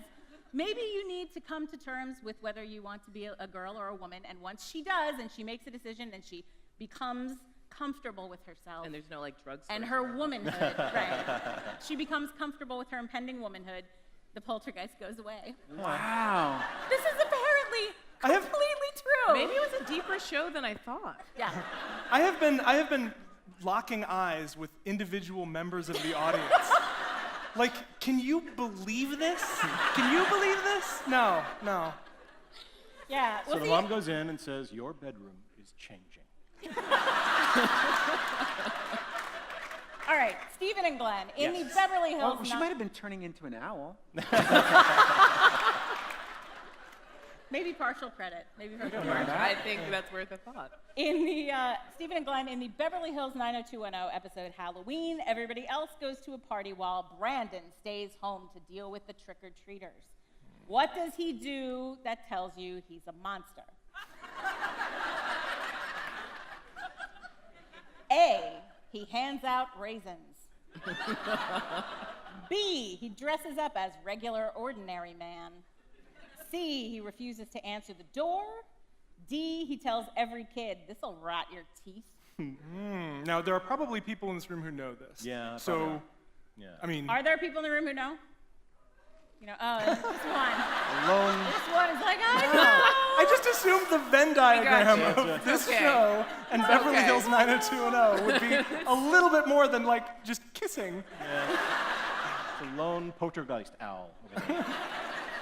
maybe you need to come to terms with whether you want to be a girl or a woman. And once she does, and she makes a decision, and she becomes comfortable with herself. And there's no like drugs. And her womanhood, right. She becomes comfortable with her impending womanhood. The poltergeist goes away. Wow. This is apparently completely true. Maybe it was a deeper show than I thought. Yeah. I have been locking eyes with individual members of the audience. Like, can you believe this? Can you believe this? No. Yeah. So the mom goes in and says, your bedroom is changing. All right, Stephen and Glenn, in Yes. the Beverly Hills. Well, she might have been turning into an owl. Maybe partial credit. I think that's worth a thought. In the Stephen and Glenn, in the Beverly Hills 90210 episode Halloween, everybody else goes to a party while Brandon stays home to deal with the trick-or-treaters. What does he do that tells you he's a monster? A, he hands out raisins. B, he dresses up as regular, ordinary man. C, he refuses to answer the door. D, he tells every kid, this'll rot your teeth. Now, there are probably people in this room who know this. Yeah, So, probably. Yeah. I mean, Are there people in the room who know? This one. Alone. This one is like, I know. I just assumed the Venn diagram you. of this Okay. show and Beverly Okay. Hills 90210 would be a little bit more than like just kissing. It's a lone poltergeist owl over there.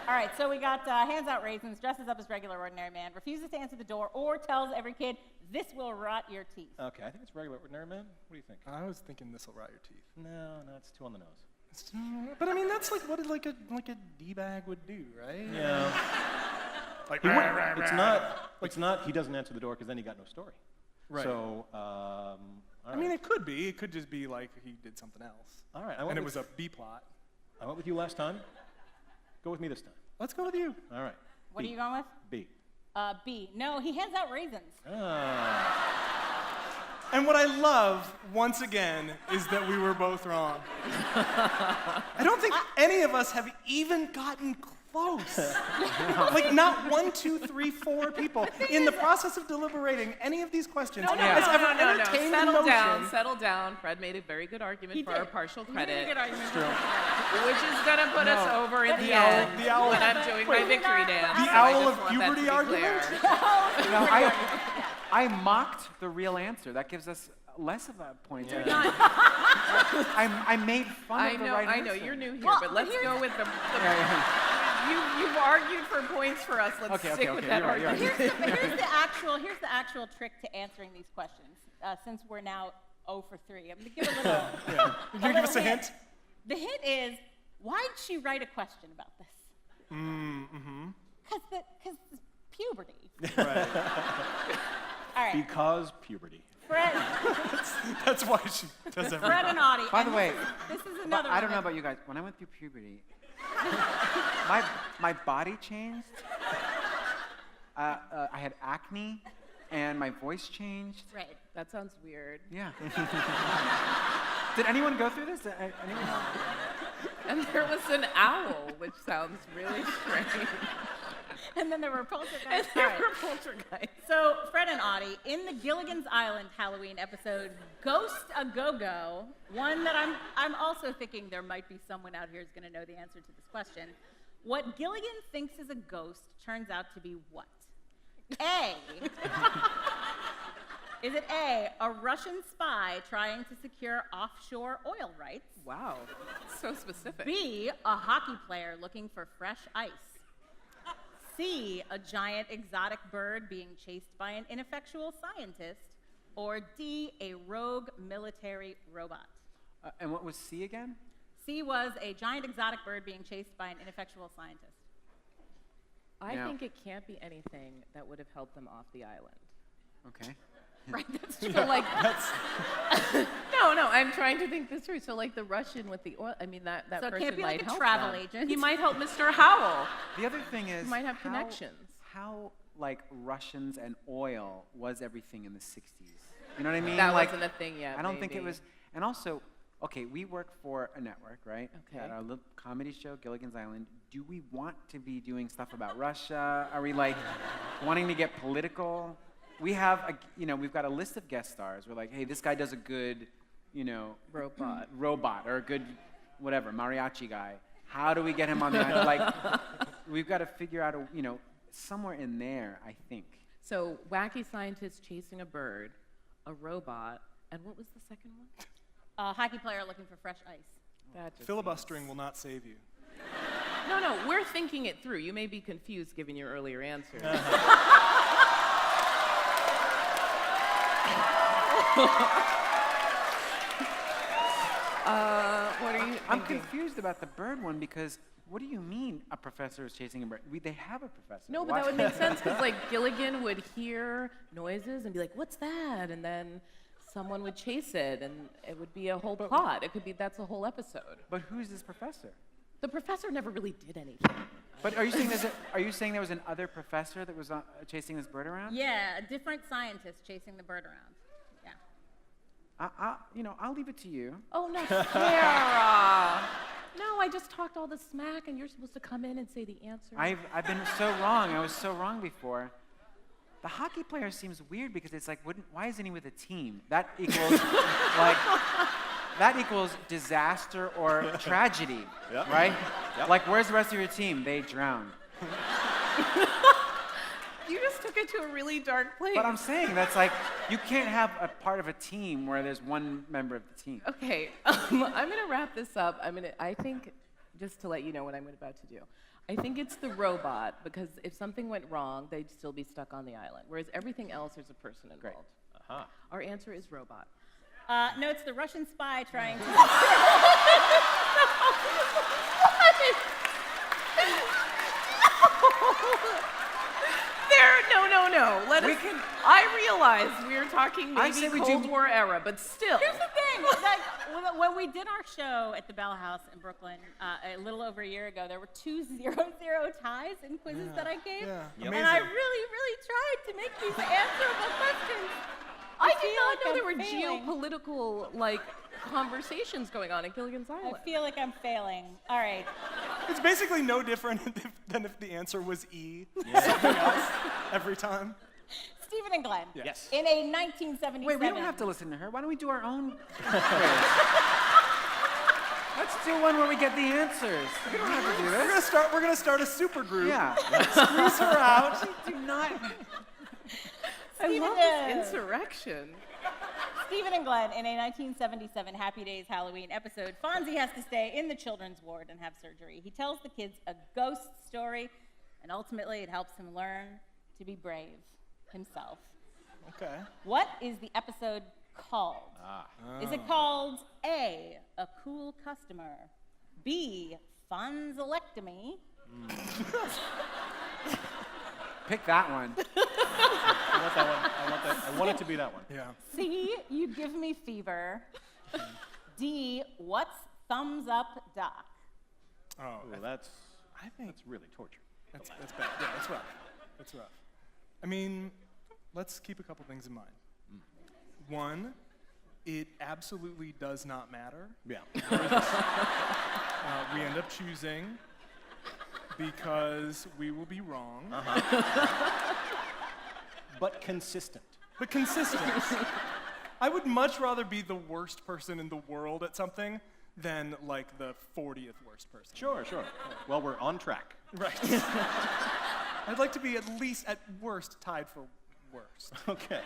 All right, so we got hands out raisins, dresses up as regular, ordinary man, refuses to answer the door, or tells every kid, this will rot your teeth. Okay, I think it's regular ordinary man. What do you think? I was thinking this will rot your teeth. No, it's too on the nose. But I mean, that's like what like a D-bag would do, right? Yeah. Like, It's not. He doesn't answer the door because then he got no story. Right. So, I mean, it could be. It could just be like he did something else. all right. And it was a B plot. I went with you last time. Go with me this time. Let's go with you. All right. What B. are you going with? B. B. No, he hands out raisins. And what I love, once again, is that we were both wrong. I don't think any of us have even gotten close. Like, not 1, 2, 3, 4 people in the process of deliberating any of these questions has ever entertained the notion. Settle down. Fred made a very good argument He for did. our partial He made a credit, good argument. which is gonna put us over in the end the owl- when I'm doing my victory dance. The so I owl just of want that to puberty be argument? clear. No, I mocked the real answer. That gives us less of a point. Yeah. I made fun of the right I answer. know, you're new here, Well, but let's here's- go with the Yeah. you've argued for points for us. Let's Okay, stick okay, with okay, that you're right, argument. Here's the actual trick to answering these questions. Since we're now 0 for 3, I'm going to give a little. Can you give us a hint? The hint is, why'd she write a question about this? Because puberty. Right. All right, Because puberty. Fred, That's why she does everything. Fred and Audie. By and the way, this is but another. I don't one know that- about you guys. When I went through puberty, my body changed. I had acne, and my voice changed. Right. That sounds weird. Yeah. Did anyone go through this? Anyone know? And there was an owl, which sounds really strange. And then there were poltergeists. And there All right. were poltergeists. So, Fred and Audie, in the Gilligan's Island Halloween episode, Ghost a Go-Go, one that I'm also thinking there might be someone out here who's going to know the answer to this question. What Gilligan thinks is a ghost turns out to be what? A. Is it A, a Russian spy trying to secure offshore oil rights? Wow, so specific. B, a hockey player looking for fresh ice? C, a giant exotic bird being chased by an ineffectual scientist? Or D, a rogue military robot? And what was C again? C was a giant exotic bird being chased by an ineffectual scientist. I Now- think it can't be anything that would have helped them off the island. Okay. Right, that's true. So like, no, I'm trying to think this through. So like the Russian with the oil, I mean that So it person can't be might like a help travel them. agent. He might help Mr. Howell. The other thing is, might have how- connections. How like Russians and oil was everything in the '60s? You know what I mean? That like, wasn't a thing yet. I don't think it maybe. was. And also, okay, we work for a network, right? Okay. At our little comedy show, Gilligan's Island. Do we want to be doing stuff about Russia? Are we like wanting to get political? We have, we've got a list of guest stars. We're like, hey, this guy does a good, robot or a good, whatever, mariachi guy. How do we get him on the island? Like, we've got to figure out, somewhere in there, I think. So wacky scientists chasing a bird, a robot, and what was the second one? A hockey player looking for fresh ice. That just Filibustering will not save you. No, we're thinking it through. You may be confused given your earlier answer. What are you I'm thinking? confused about the bird one because what do you mean a professor is chasing a bird? They have a professor. No, but Why- that would make sense because like Gilligan would hear noises and be like, "What's that?" And then someone would chase it, and it would be a whole plot. It could be that's a whole episode. But who's this professor? The professor never really did anything. But are you saying there was another professor that was chasing this bird around? Yeah, a different scientist chasing the bird around. Yeah. I'll leave it to you. Oh no, Sarah! No, I just talked all the smack, and you're supposed to come in and say the answer. I've been so wrong. I was so wrong before. The hockey player seems weird because it's like, why isn't he with a team? That equals that equals disaster or tragedy, right? Yep. Like, where's the rest of your team? They drowned. You just took it to a really dark place. But I'm saying that's like, you can't have a part of a team where there's one member of the team. Okay, I'm gonna wrap this up. I think, just to let you know what I'm about to do, I think it's the robot, because if something went wrong, they'd still be stuck on the island. Whereas everything else, there's a person involved. Uh-huh. Our answer is robot. No, it's the Russian spy trying to. No. I realize we're talking I maybe say we Cold do- War era, but still. Here's the thing. Like, when we did our show at the Bell House in Brooklyn a little over a year ago, there were 2 0-0 ties in quizzes that I gave. Yeah. And Amazing. I really, really tried to make these answerable questions. I feel did not like know I'm there were failing. geopolitical conversations going on at Gilligan's I Island. feel like I'm failing. All right. It's basically no different than if the answer was E. Something else every time. Stephen and Glen. Yes. In a 1977. Wait, we don't have to listen to her. Why don't we do our own quiz? Let's do one where we get the answers. We don't have to do this. We're gonna start a super group. Yeah. Squeeze her out. Do not. I love this insurrection. Stephen and Glen, in a 1977 Happy Days Halloween episode, Fonzie has to stay in the children's ward and have surgery. He tells the kids a ghost story, and ultimately it helps him learn to be brave himself. Okay. What is the episode called? Is it called A, A Cool Customer, B, Fonzilectomy, Pick that one. I want that one. I want it to be that one. Yeah. C, You Give Me Fever, D, What's Thumbs Up, Doc? Oh, Ooh, that's think- that's really torture. that's bad. Yeah, that's rough. That's rough. I mean, let's keep a couple things in mind. One, it absolutely does not matter. Yeah. We end up choosing because we will be wrong. But consistent. But consistent. I would much rather be the worst person in the world at something than like the 40th worst person. Sure. Well, we're on track. Right. I'd like to be at least, at worst, tied for worst. Okay.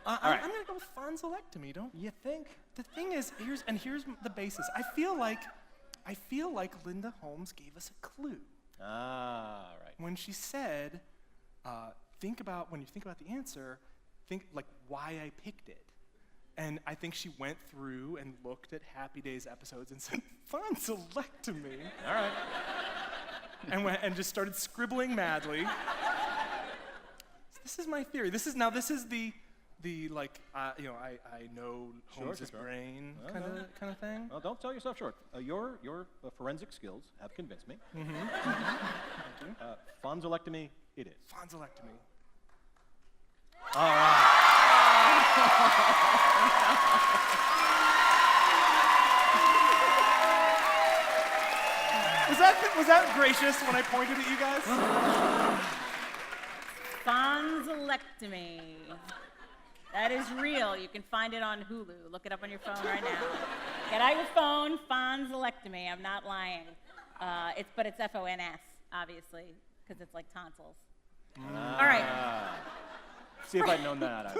I'm right. gonna go with fonzolectomy, don't you? You think? The thing is, here's the basis. I feel like Linda Holmes gave us a clue Ah, right. when she said, when you think about the answer, think like why I picked it. And I think she went through and looked at Happy Days episodes and said, fonzolectomy. All right. And just started scribbling madly. This is my theory. This is the like I know Holmes's sure. brain Well, kind of thing. Well, don't sell yourself short. Your forensic skills have convinced me. Fonzolectomy, it is. Fonzolectomy. All right. Was that gracious when I pointed at you guys? Fonzolectomy. That is real. You can find it on Hulu. Look it up on your phone right now. Get out your phone, fonzolectomy. I'm not lying. But it's F-O-N-S, obviously, because it's like tonsils. All right. See if I'd known that.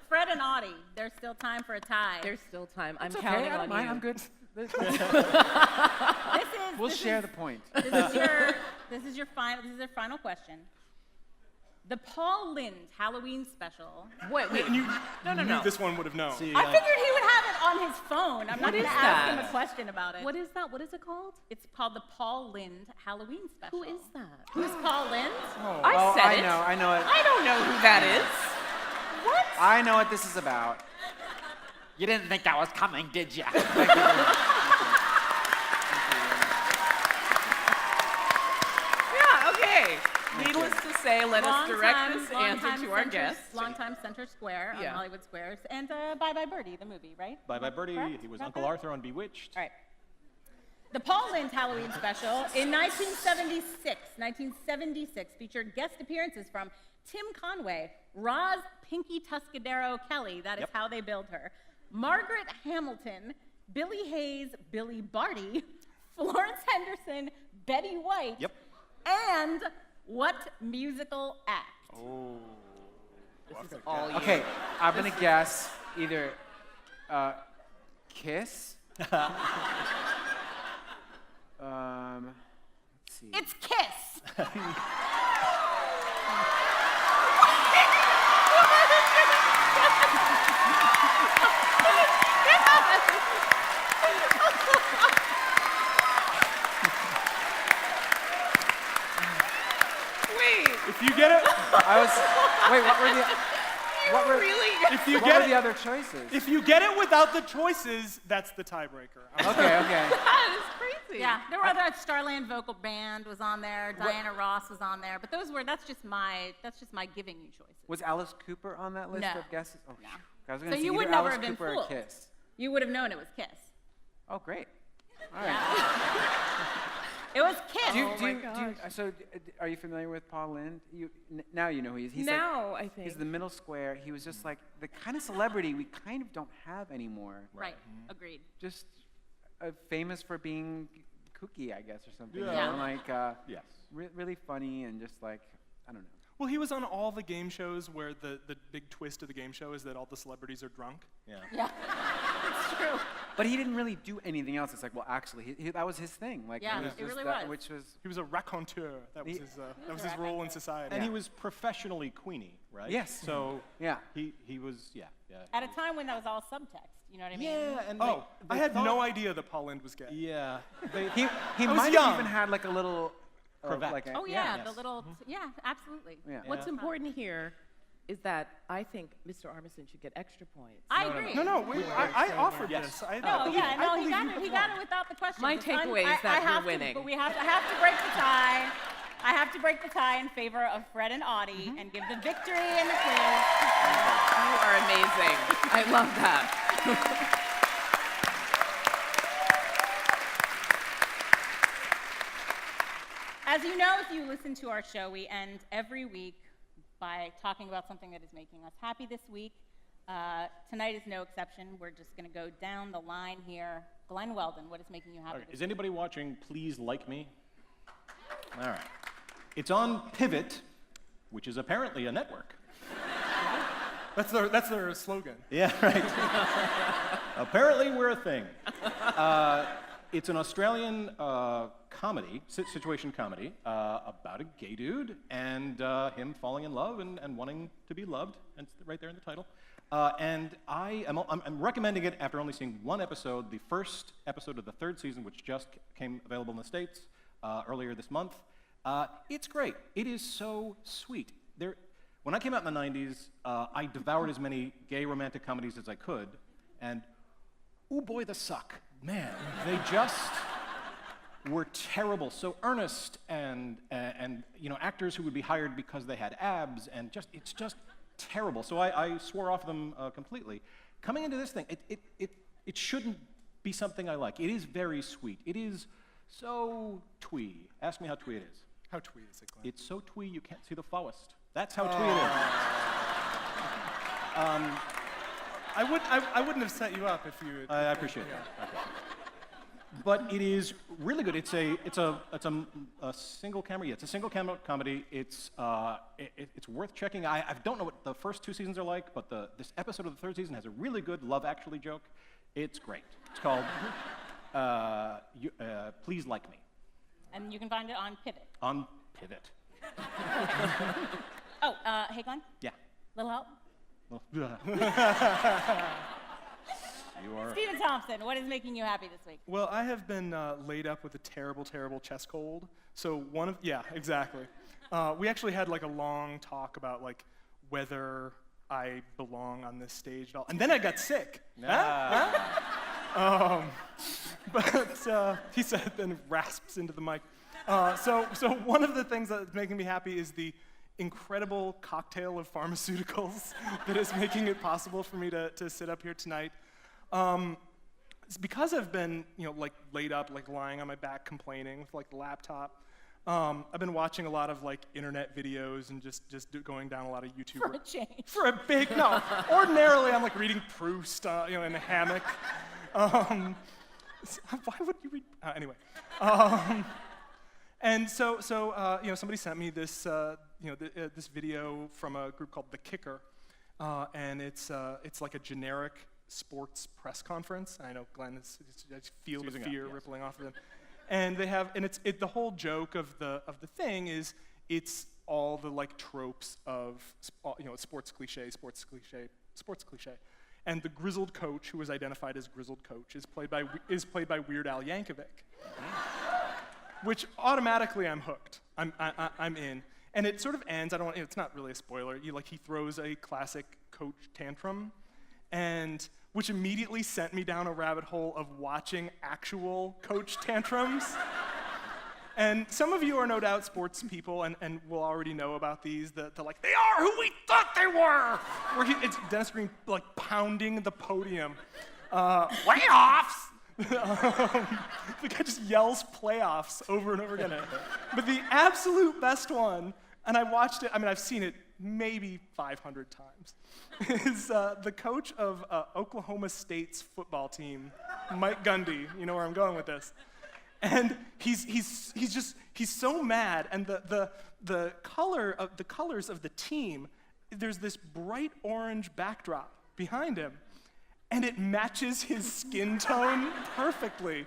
Fred and Audie, there's still time for a tie. There's still time. I'm It's counting okay, I on don't mind. you. I'm good. We'll This share is- the point. This is your final question. The Paul Lind Halloween special. Wait. You No. knew this one would have known. See, I figured he would have it on his phone. I'm not What going to is ask him that? a question about it. What is that? What is it called? It's called the Paul Lind Halloween special. Who is that? Who's Paul Lind? I said it. I know it. I don't know who that is. What? I know what this is about. You didn't think that was coming, did you? Yeah, okay. Needless to say, let us direct this answer to our guest. Longtime Center Square on Yeah. Hollywood Squares. And Bye Bye Birdie, the movie, right? Bye Bye Birdie. Correct? He was Got Uncle that? Arthur on Bewitched. All right. The Paul Lind Halloween special in 1976 featured guest appearances from Tim Conway, Roz Pinky Tuscadero Kelly, that is Yep. how they billed her, Margaret Hamilton, Billy Hayes, Billy Barty, Florence Henderson, Betty White, Yep. and what musical act? This is all you. Okay, I'm gonna guess either Kiss. Let's see. It's Kiss. Wait. If you get it, Wait, what were Really? if you what get were the it, other choices? if you get it without the choices, that's the tiebreaker. Okay. That is crazy. Yeah, there were other Starland Vocal Band was on there, Diana Ross was on there, but that's just my giving you choices. Was Alice Cooper on that list No. of guesses? Oh, No. phew. I was So gonna say you would either never Alice have been Cooper or fooled. Kiss. You would have known it was Kiss. Oh, great. All right. It was Kiss. Are you familiar with Paul Lind? Now you know who he is. He's Now, I think. He's the middle square. He was just like the kind of celebrity we kind of don't have anymore. Right, agreed. Just famous for being kooky, I guess, or something. you Yeah. know, like Yes. really funny and just like, I don't know. Well, he was on all the game shows where the big twist of the game show is that all the celebrities are drunk. Yeah. Yeah, it's true. But he didn't really do anything else. It's like, well, actually, that was his thing. Like, Yeah, was it just really that, was. Which was He was a raconteur. That was his role in society. And he was professionally Queenie, right? Yes. So yeah. he was, yeah. At a time when that was all subtext, you know what I mean? Yeah, and Oh, they I had thought- no idea that Paul Lind was gay. Yeah. They, He was might young. have even had like a little Cravat. like a- Oh yeah, Yes. the little, yeah, absolutely. Yeah. What's important here is that I think Mr. Armisen should get extra points. I agree. No, I offered Yes. this. I No, believe- yeah, I no, he believe got you it. He have got won. it without the question. My It's takeaway is that I you're have to- winning. But I have to break the tie. I have to break the tie in favor of Fred and Audie and give the victory in the quiz. You are amazing. I love that. As you know, if you listen to our show, we end every week by talking about something that is making us happy this week. Tonight is no exception. We're just going to go down the line here. Glen Weldon, what is making you happy this Is week? anybody watching Please Like Me? All right. It's on Pivot, which is apparently a network. That's their slogan. Yeah, right. Apparently we're a thing. It's an Australian comedy, situation comedy, about a gay dude and him falling in love and wanting to be loved, and it's right there in the title. And I'm recommending it after only seeing one episode, the first episode of the third season, which just came available in the States earlier this month. It's great. It is so sweet. When I came out in the 90s, I devoured as many gay romantic comedies as I could, and oh boy, the suck. Man, they just were terrible. So earnest and actors who would be hired because they had abs, and it's just terrible. So I swore off them completely. Coming into this thing, it shouldn't be something I like. It is very sweet. It is so twee. Ask me how twee it is. How twee is it, Glenn? It's so twee you can't see the forest. That's how twee it is. I wouldn't have set you up if you. I appreciate that. Okay. But it is really good. It's a single camera. Yeah, it's a single camera comedy. It's worth checking. I don't know what the first two seasons are like, but this episode of the third season has a really good Love Actually joke. It's great. It's called Please Like Me. And you can find it on Pivot. On Pivot. Oh, hey Glenn, Yeah. little help? Well, you are. Stephen Thompson, what is making you happy this week? Well, I have been laid up with a terrible, terrible chest cold. So exactly. We actually had like a long talk about like whether I belong on this stage at all, and then I got sick. But he said, then rasps into the mic. So one of the things that's making me happy is the incredible cocktail of pharmaceuticals that is making it possible for me to sit up here tonight. It's because I've been, like laid up, like lying on my back complaining with like the laptop. I've been watching a lot of like internet videos and just going down a lot of YouTube. For a change. For a big, no. Ordinarily, I'm like reading Proust, in a hammock. Why would you read? Anyway. And so somebody sent me this, this video from a group called The Kicker, and it's like a generic sports press conference. I know Glenn I feel the fear rippling off of them. And they have, and the whole joke of the thing is it's all the like tropes of sports cliche. And the grizzled coach, who was identified as grizzled coach, is played by Weird Al Yankovic. Which automatically I'm hooked. I'm in. And it sort of ends, it's not really a spoiler, he throws a classic coach tantrum, and which immediately sent me down a rabbit hole of watching actual coach tantrums. And some of you are no doubt sports people and will already know about these, they are who we thought they were! Where it's Dennis Green pounding the podium. Playoffs! The guy just yells playoffs over and over again. But the absolute best one, and I watched it, I've seen it maybe 500 times, is the coach of Oklahoma State's football team, Mike Gundy. You know where I'm going with this. And he's so mad, and the colors of the team, there's this bright orange backdrop behind him. And it matches his skin tone perfectly.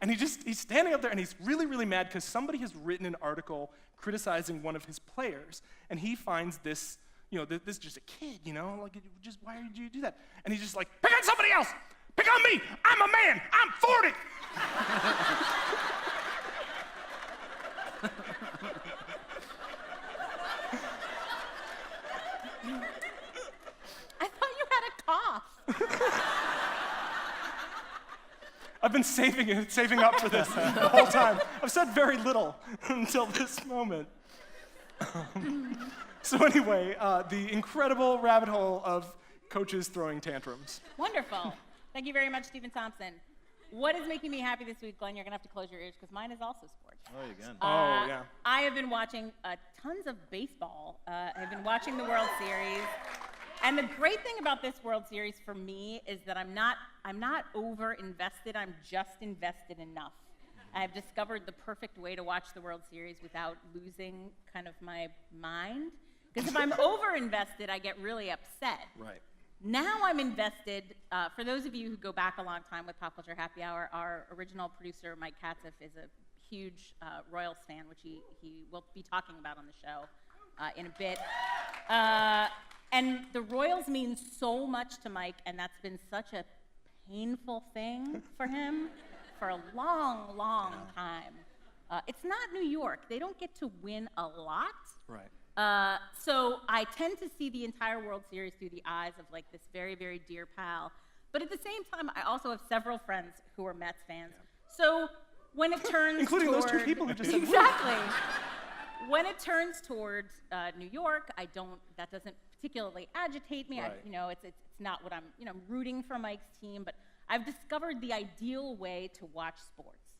And he's standing up there and he's really, really mad because somebody has written an article criticizing one of his players. And he finds this, this is just a kid, why did you do that? And he's just like, pick on somebody else! Pick on me! I'm a man! I'm 40! I thought you had a cough. I've been saving up for this the whole time. I've said very little until this moment. So anyway, the incredible rabbit hole of coaches throwing tantrums. Wonderful. Thank you very much, Stephen Thompson. What is making me happy this week, Glenn? You're going to have to close your ears because mine is also sports. Oh, again. Yeah. I have been watching tons of baseball. I've been watching the World Series. And the great thing about this World Series for me is that I'm not over invested. I'm just invested enough. I've discovered the perfect way to watch the World Series without losing kind of my mind. Because if I'm over invested, I get really upset. Right. Now I'm invested. For those of you who go back a long time with Pop Culture Happy Hour, our original producer, Mike Katzeff, is a huge Royals fan, which he will be talking about on the show in a bit. And the Royals mean so much to Mike, and that's been such a painful thing for him for a long, long time. It's not New York. They don't get to win a lot. Right. So I tend to see the entire World Series through the eyes of like this very, very dear pal. But at the same time, I also have several friends who are Mets fans. So when it turns Including toward, those two people who just said exactly. When it turns towards New York, that doesn't particularly agitate me. Right. It's not what I'm rooting for Mike's team, but I've discovered the ideal way to watch sports,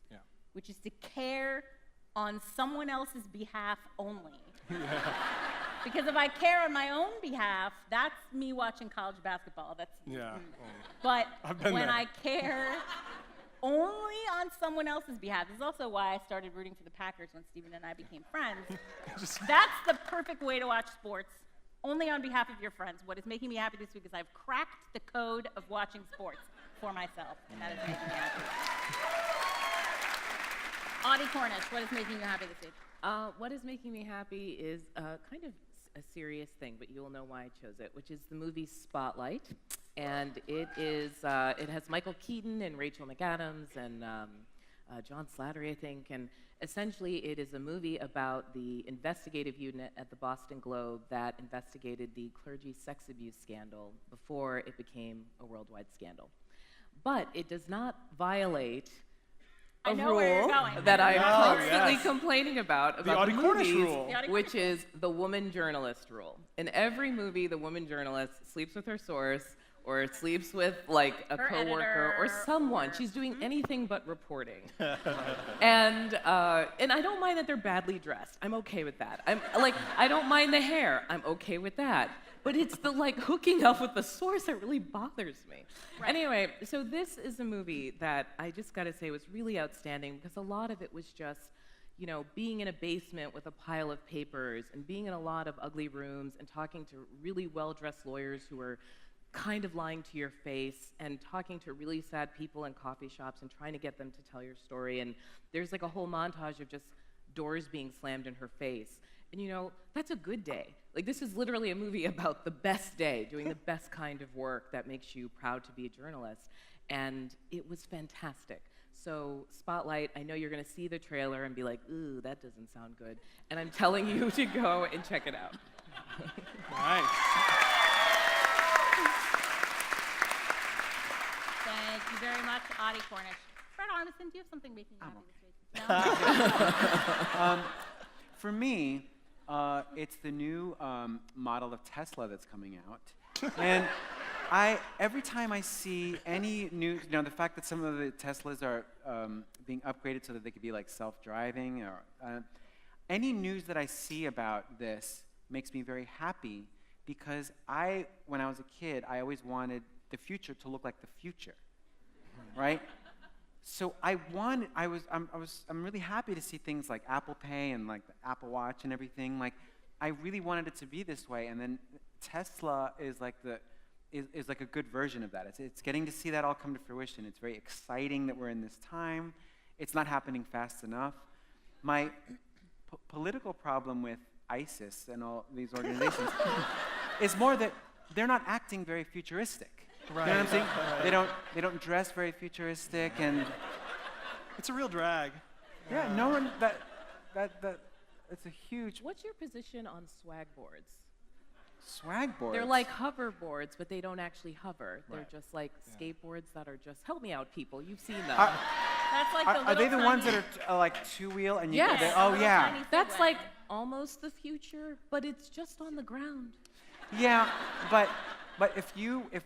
which is to care on someone else's behalf only. Because if I care on my own behalf, that's me watching college basketball. But when there. I care only on someone else's behalf, this is also why I started rooting for the Packers when Steven and I became friends. That's the perfect way to watch sports, only on behalf of your friends. What is making me happy this week is I've cracked the code of watching sports for myself, and that is making me happy. Audie Cornish, what is making you happy this week? What is making me happy is kind of a serious thing, but you'll know why I chose it, which is the movie Spotlight. And it has Michael Keaton and Rachel McAdams and John Slattery, I think. And essentially, it is a movie about the investigative unit at the Boston Globe that investigated the clergy sex abuse scandal before it became a worldwide scandal. But it does not violate a rule that I'm constantly complaining about The Audie Cornish movies, rule. which is the woman journalist rule. In every movie, the woman journalist sleeps with her source or sleeps with like a Her coworker editor, or someone. She's doing anything but reporting. And I don't mind that they're badly dressed. I'm okay with that. I don't mind the hair. I'm okay with that. But it's the like hooking up with the source that really bothers me. Right. Anyway, so this is a movie that I just gotta say was really outstanding because a lot of it was just, being in a basement with a pile of papers and being in a lot of ugly rooms and talking to really well-dressed lawyers who were kind of lying to your face and talking to really sad people in coffee shops and trying to get them to tell your story. And there's like a whole montage of just doors being slammed in her face. And that's a good day. Like, this is literally a movie about the best day, doing the best kind of work that makes you proud to be a journalist. And it was fantastic. So, Spotlight, I know you're gonna see the trailer and be like, ooh, that doesn't sound good. And I'm telling you to go and check it out. Nice. Thank you very much, Audie Cornish. Fred Armisen, do you have something making you happy this week? No? For me, it's the new model of Tesla that's coming out. And every time I see any news, the fact that some of the Teslas are being upgraded so that they could be like self-driving, or any news that I see about this makes me very happy because when I was a kid, I always wanted the future to look like the future, right? So I'm really happy to see things like Apple Pay and like the Apple Watch and everything. Like, I really wanted it to be this way, and then Tesla is like a good version of that. It's getting to see that all come to fruition. It's very exciting that we're in this time. It's not happening fast enough. My political problem with ISIS and all these organizations is more that they're not acting very futuristic. Right. You know what I'm saying? Right. They don't dress very futuristic, and It's a real drag. yeah, no one that it's a huge What's your position on swag boards? swag board. They're like hoverboards, but they don't actually hover. They're Right. just like skateboards that are just, help me out, people. You've seen them. That's like the Are they the little ones tiny- that are like two-wheel and you? Yes. Oh little yeah. tiny That's Segway. like almost the future, but it's just on the ground. Yeah, but But if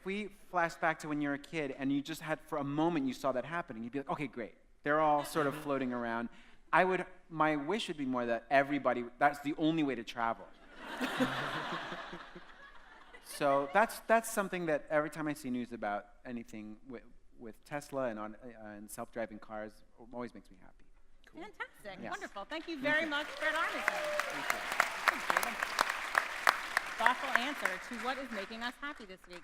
we flash back to when you were a kid and you just had, for a moment, you saw that happening, you'd be like, okay, great. They're all sort of floating around. My wish would be more that everybody, that's the only way to travel. So that's something that every time I see news about anything with Tesla and self-driving cars, it always makes me happy. Cool. Fantastic. Yes. Wonderful. Thank you very much, Fred Armisen. Thank you. Thoughtful answer to what is making us happy this week.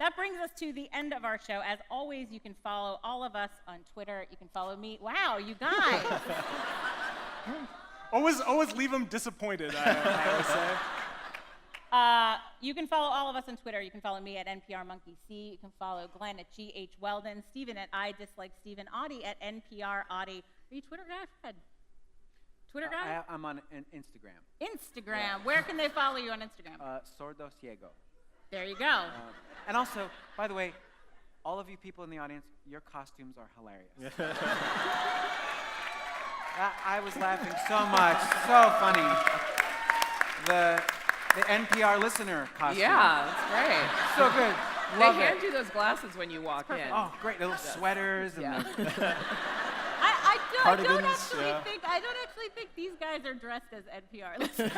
That brings us to the end of our show. As always, you can follow all of us on Twitter. You can follow me. Wow, you guys. Always leave them disappointed, I always say. You can follow all of us on Twitter. You can follow me at NPRMonkeyC. You can follow Glen at GH Weldon, Stephen at I Dislike Stephen, Audie at NPR Audie. Are you Twitter guy, Fred? Twitter guy? I'm on Instagram. Instagram. Yeah. Where can they follow you on Instagram? Sordo Ciego. There you go. And also, by the way, all of you people in the audience, your costumes are hilarious. I was laughing so much. So funny. The NPR listener costume. Yeah, that's great. So good. They Love hand it. you those glasses when you walk in. Oh, great. Little sweaters. Yeah. And I don't actually think these guys are dressed as NPR listeners.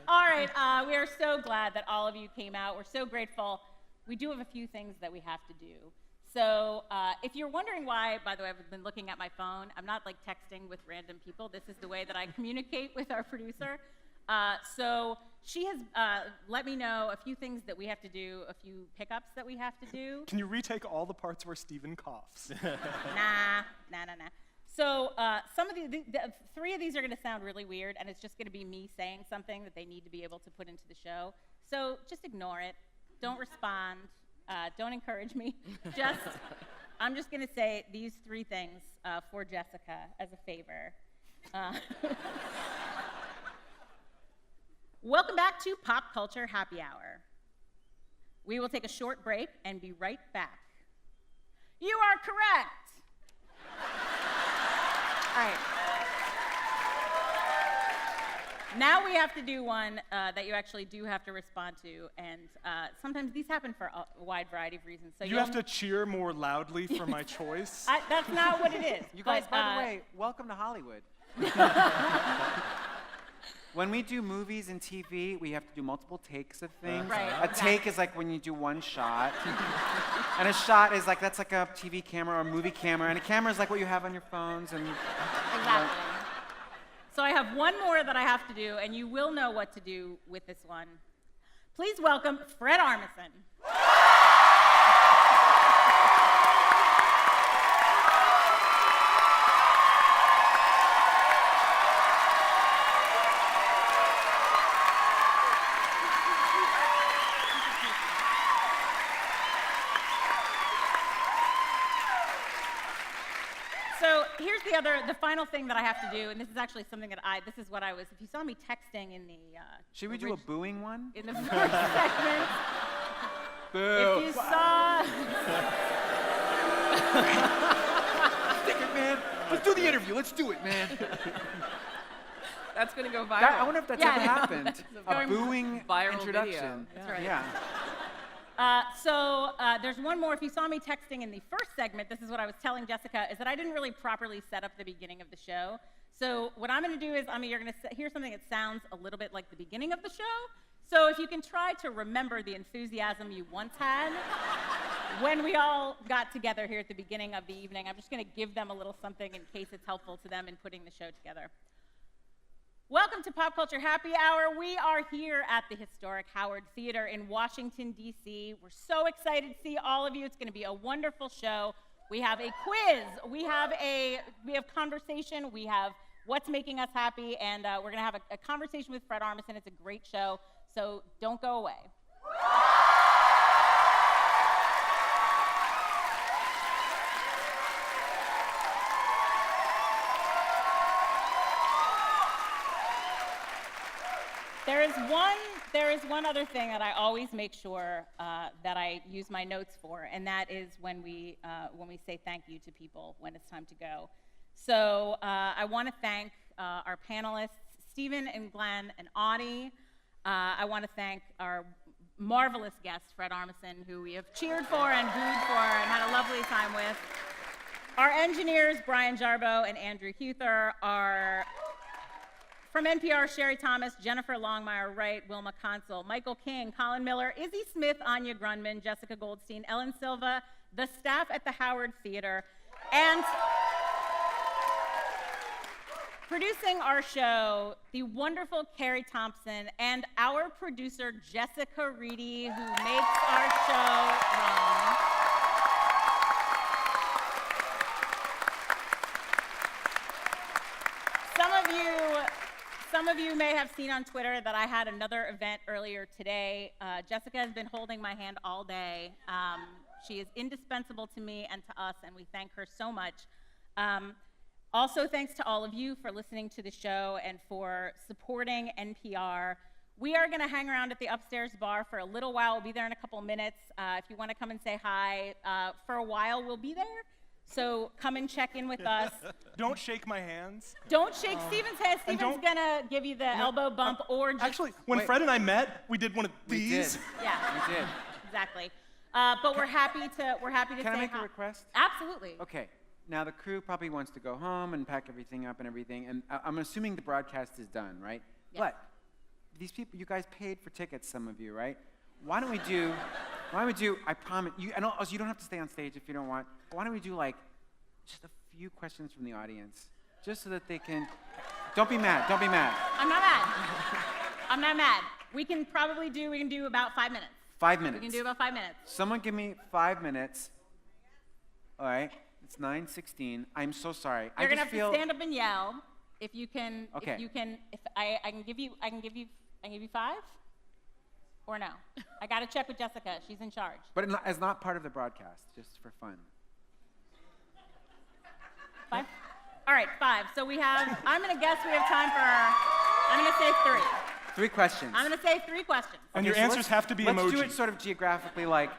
All right, we are so glad that all of you came out. We're so grateful. We do have a few things that we have to do. So if you're wondering why, by the way, I've been looking at my phone. I'm not like texting with random people. This is the way that I communicate with our producer. So she has let me know a few things that we have to do, a few pickups that we have to do. Can you retake all the parts where Stephen coughs? Nah. So some of the three of these are going to sound really weird, and it's just going to be me saying something that they need to be able to put into the show. So just ignore it. Don't respond. Don't encourage me. I'm just going to say these three things for Jessica as a favor. Welcome back to Pop Culture Happy Hour. We will take a short break and be right back. You are correct. All right. Now we have to do one that you actually do have to respond to, and sometimes these happen for a wide variety of reasons. So you have to cheer more loudly for my choice? That's not what it is. you guys, by the way, welcome to Hollywood. When we do movies and TV, we have to do multiple takes of things. Right, a take is like when you do one shot. And a shot is like, that's like a TV camera or a movie camera. And a camera is like what you have on your phones. And exactly. So I have one more that I have to do, and you will know what to do with this one. Please welcome Fred Armisen. So here's the final thing that I have to do, and this is actually something that if you saw me texting in the... should we do a booing one? In the first segment. Boo. If you saw... Stick it, man. Let's do the interview. Let's do it, man. That's going to go viral. I wonder if that's ever happened. A booing viral introduction. video. That's right. Yeah. So there's one more. If you saw me texting in the first segment, this is what I was telling Jessica, is that I didn't really properly set up the beginning of the show. So what I'm going to do is, you're going to hear something that sounds a little bit like the beginning of the show. So if you can try to remember the enthusiasm you once had when we all got together here at the beginning of the evening, I'm just going to give them a little something in case it's helpful to them in putting the show together. Welcome to Pop Culture Happy Hour. We are here at the historic Howard Theater in Washington, D.C. We're so excited to see all of you. It's going to be a wonderful show. We have a quiz. We have conversation. We have what's making us happy, and we're going to have a conversation with Fred Armisen. It's a great show, so don't go away. There is one other thing that I always make sure that I use my notes for, and that is when we say thank you to people when it's time to go. So I want to thank our panelists, Stephen and Glen and Audie. I want to thank marvelous guest, Fred Armisen, who we have cheered for and booed for and had a lovely time with. Our engineers, Brian Jarbo and Andrew Huther, are from NPR, Sherry Thomas, Jennifer Longmire Wright, Wilma Consul, Michael King, Colin Miller, Izzy Smith, Anya Grunman, Jessica Goldstein, Ellen Silva, the staff at the Howard Theater, and producing our show, the wonderful Carrie Thompson, and our producer, Jessica Reedy, who makes our show run. Some of you may have seen on Twitter that I had another event earlier today. Jessica has been holding my hand all day. She is indispensable to me and to us, and we thank her so much. Also, thanks to all of you for listening to the show and for supporting NPR. We are going to hang around at the upstairs bar for a little while. We'll be there in a couple minutes. If you want to come and say hi, for a while we'll be there. So come and check in with us. Don't shake my hands. Don't shake Steven's hand. Steven's going to give you the elbow bump or just... Actually, when Fred and I met, we did one of these. We did. Yeah. We did. Exactly. But we're happy to say hi. Can I make a request? Absolutely. Okay. Now, the crew probably wants to go home and pack everything up and everything, and I'm assuming the broadcast is done, right? Yes. But these people, you guys paid for tickets, some of you, right? Why don't we do, I promise, and also you don't have to stay on stage if you don't want, but why don't we do like just a few questions from the audience, just so that they can, don't be mad. I'm not mad. I'm not mad. We can do about 5 minutes. 5 minutes. We can do about 5 minutes. Someone give me 5 minutes. All right. It's 9:16. I'm so sorry. You're gonna have to stand up and yell. If you can, okay. if I can give you 5, or no? I gotta check with Jessica. She's in charge. But as not part of the broadcast, just for fun. 5. All right, 5. So we have. I'm gonna guess we have time for. I'm gonna say 3. 3 questions. I'm gonna say 3 questions. And your answers have to be emoji. Let's do it sort of geographically, like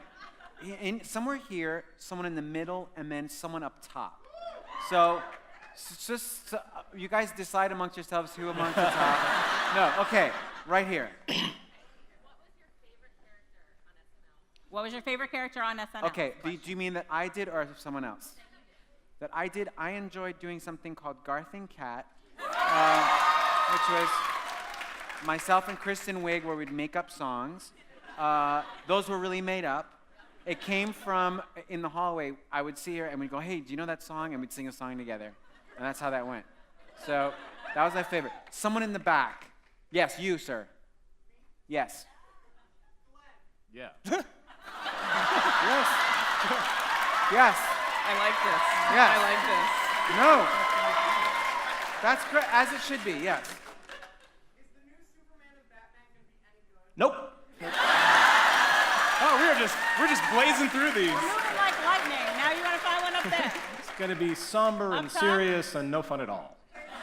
somewhere here, someone in the middle, and then someone up top. So you guys decide amongst yourselves who amongst the top. No, okay, right here. What was your favorite character on SNL? Okay, do you mean that I did or someone else? That I did. I enjoyed doing something called Garthing Cat, which was myself and Kristen Wiig, where we'd make up songs. Those were really made up. It came from, in the hallway, I would see her and we'd go, hey, do you know that song? And we'd sing a song together. And that's how that went. So that was my favorite. Someone in the back. Yes, you, sir. Yes. Yeah. Yes. Yes. I like this. Yes. I like this. No. That's correct, as it should be, yes. Is the new Superman and Batman going to be any good? Nope. Oh, we're just blazing through these. We're moving like lightning. Now you want to find one up there? It's going to be somber and Up top? serious and no fun at all.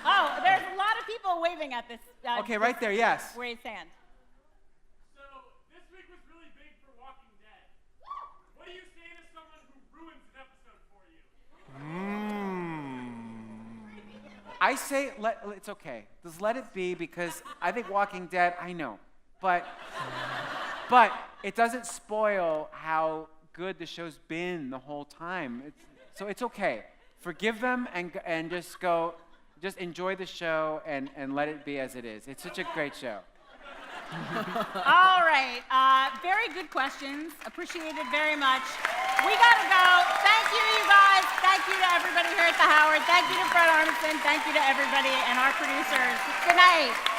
Oh, there's a lot of people waving at this. Okay, right there, yes. Raised hand. So, this week was really big for Walking Dead. What do you say to someone who ruins an episode for you? I say, it's okay. Just let it be, because I think Walking Dead, I know. But it doesn't spoil how good the show's been the whole time. So it's okay. Forgive them and just enjoy the show and let it be as it is. It's such a great show. All right. Very good questions. Appreciated very much. We gotta go. Thank you, you guys. Thank you to everybody here at the Howard. Thank you to Fred Armisen. Thank you to everybody and our producers. Good night.